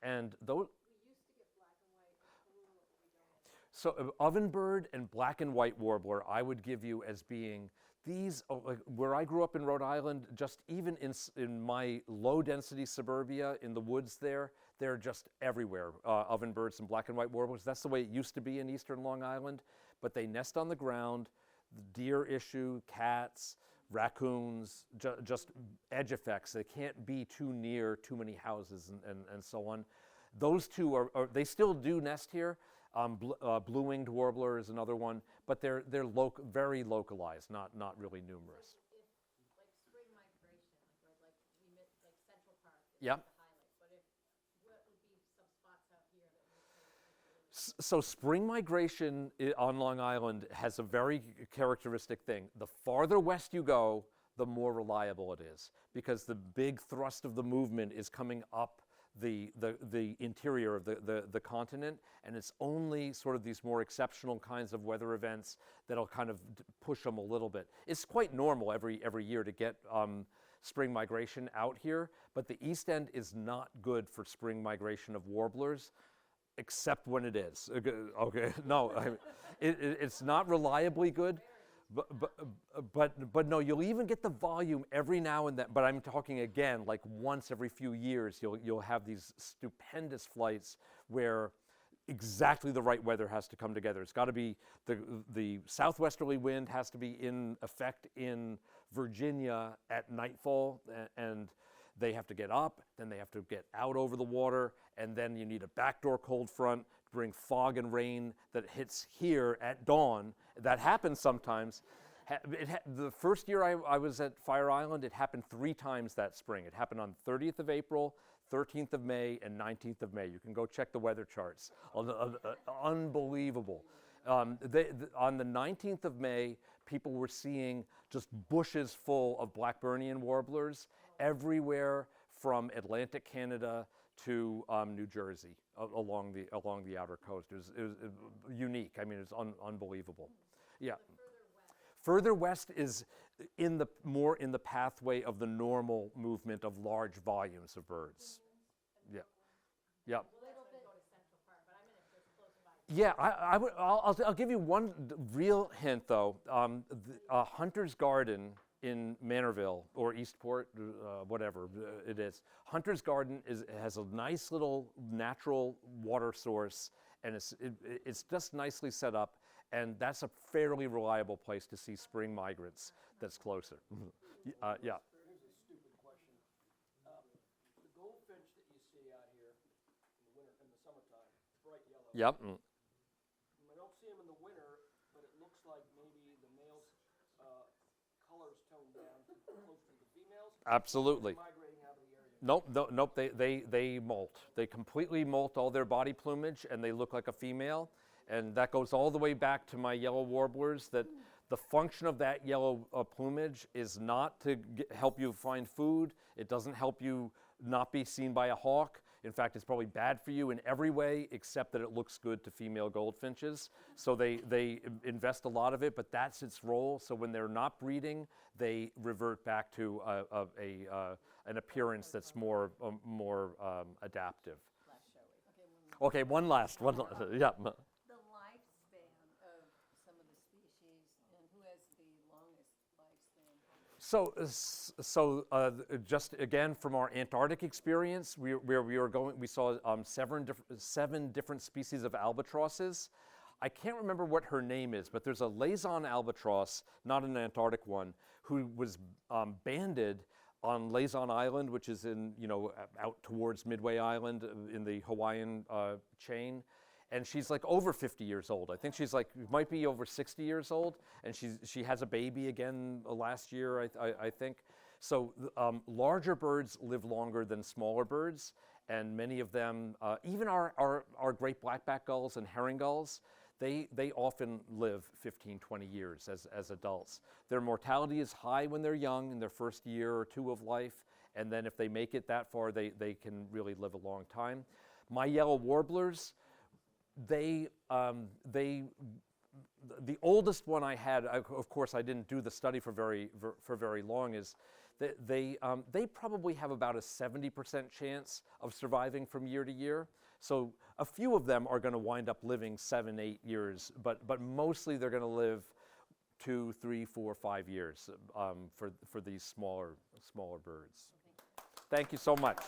And those. We used to get black and white and blue, we don't. So ovenbird and black and white warbler, I would give you as being these, like where I grew up in Rhode Island, just even in my low density suburbia in the woods there, they're just everywhere. Ovenbirds and black and white warblers, that's the way it used to be in eastern Long Island, but they nest on the ground, the deer issue, cats, raccoons, just edge effects. They can't be too near too many houses and so on. Those two are they still do nest here. Blue-winged warbler is another one, but they're very localized, not really numerous. If like spring migration, like we met, like Central Park is Yep. the highlight, but what would be some spots out here that would say? So spring migration on Long Island has a very characteristic thing. The farther west you go, the more reliable it is, because the big thrust of the movement is coming up the interior of the continent, and it's only sort of these more exceptional kinds of weather events that'll kind of push them a little bit. It's quite normal every year to get spring migration out here, but the East End is not good for spring migration of warblers, except when it is. Okay, no, it's not reliably good. But no, you'll even get the volume every now and then. But I'm talking again, like once every few years, you'll have these stupendous flights where exactly the right weather has to come together. It's got to be the southwesterly wind has to be in effect in Virginia at nightfall, and they have to get up, then they have to get out over the water, and then you need a backdoor cold front to bring fog and rain that hits here at dawn. That happens sometimes. The first year I was at Fire Island, it happened 3 times that spring. It happened on 30th of April, 13th of May, and 19th of May. You can go check the weather charts. Unbelievable. On the 19th of May, people were seeing just bushes full of Blackburnian warblers everywhere from Atlantic Canada to New Jersey along the outer coast. It was unique. I mean, it's unbelievable. Yeah. Further west is more in the pathway of the normal movement of large volumes of birds. Yeah. Yeah. Yeah, I'll give you one real hint though. Hunter's Garden in Manorville or Eastport, whatever it is. Hunter's Garden has a nice little natural water source, and it's just nicely set up, and that's a fairly reliable place to see spring migrants. That's closer. Yeah. Here's a stupid question. The goldfinch that you see out here in the summertime, bright yellow. Yep. I don't see them in the winter, but it looks like maybe the male's colors toned down close to the females. Absolutely. Migrating out of the area. Nope. They molt. They completely molt all their body plumage, and they look like a female. And that goes all the way back to my yellow warblers that The function of that yellow plumage is not to help you find food. It doesn't help you not be seen by a hawk. In fact, it's probably bad for you in every way except that it looks good to female goldfinches. So they invest a lot of it, but that's its role. So when they're not breeding, they revert back to an appearance that's more adaptive. Last show. Okay, Okay, one last, yeah. the lifespan of some of the species, and who has the longest lifespan? So just again from our Antarctic experience, where we were going, we saw 7 different species of albatrosses. I can't remember what her name is, but there's a Laysan albatross, not an Antarctic one, who was banded on Laysan Island, which is in, out towards Midway Island in the Hawaiian chain. And she's like over 50 years old. I think she's like, might be over 60 years old. And she has a baby again last year, I think. So larger birds live longer than smaller birds. And many of them, even our great blackback gulls and herring gulls, they often live 15, 20 years as adults. Their mortality is high when they're young, in their first year or two of life. And then if they make it that far, they can really live a long time. My yellow warblers, the oldest one I had, of course I didn't do the study for very long, is that they probably have about a 70% chance of surviving from year to year. So a few of them are going to wind up living 7, 8 years, but mostly they're going to live 2, 3, 4, 5 years for these smaller birds. Thank you so much.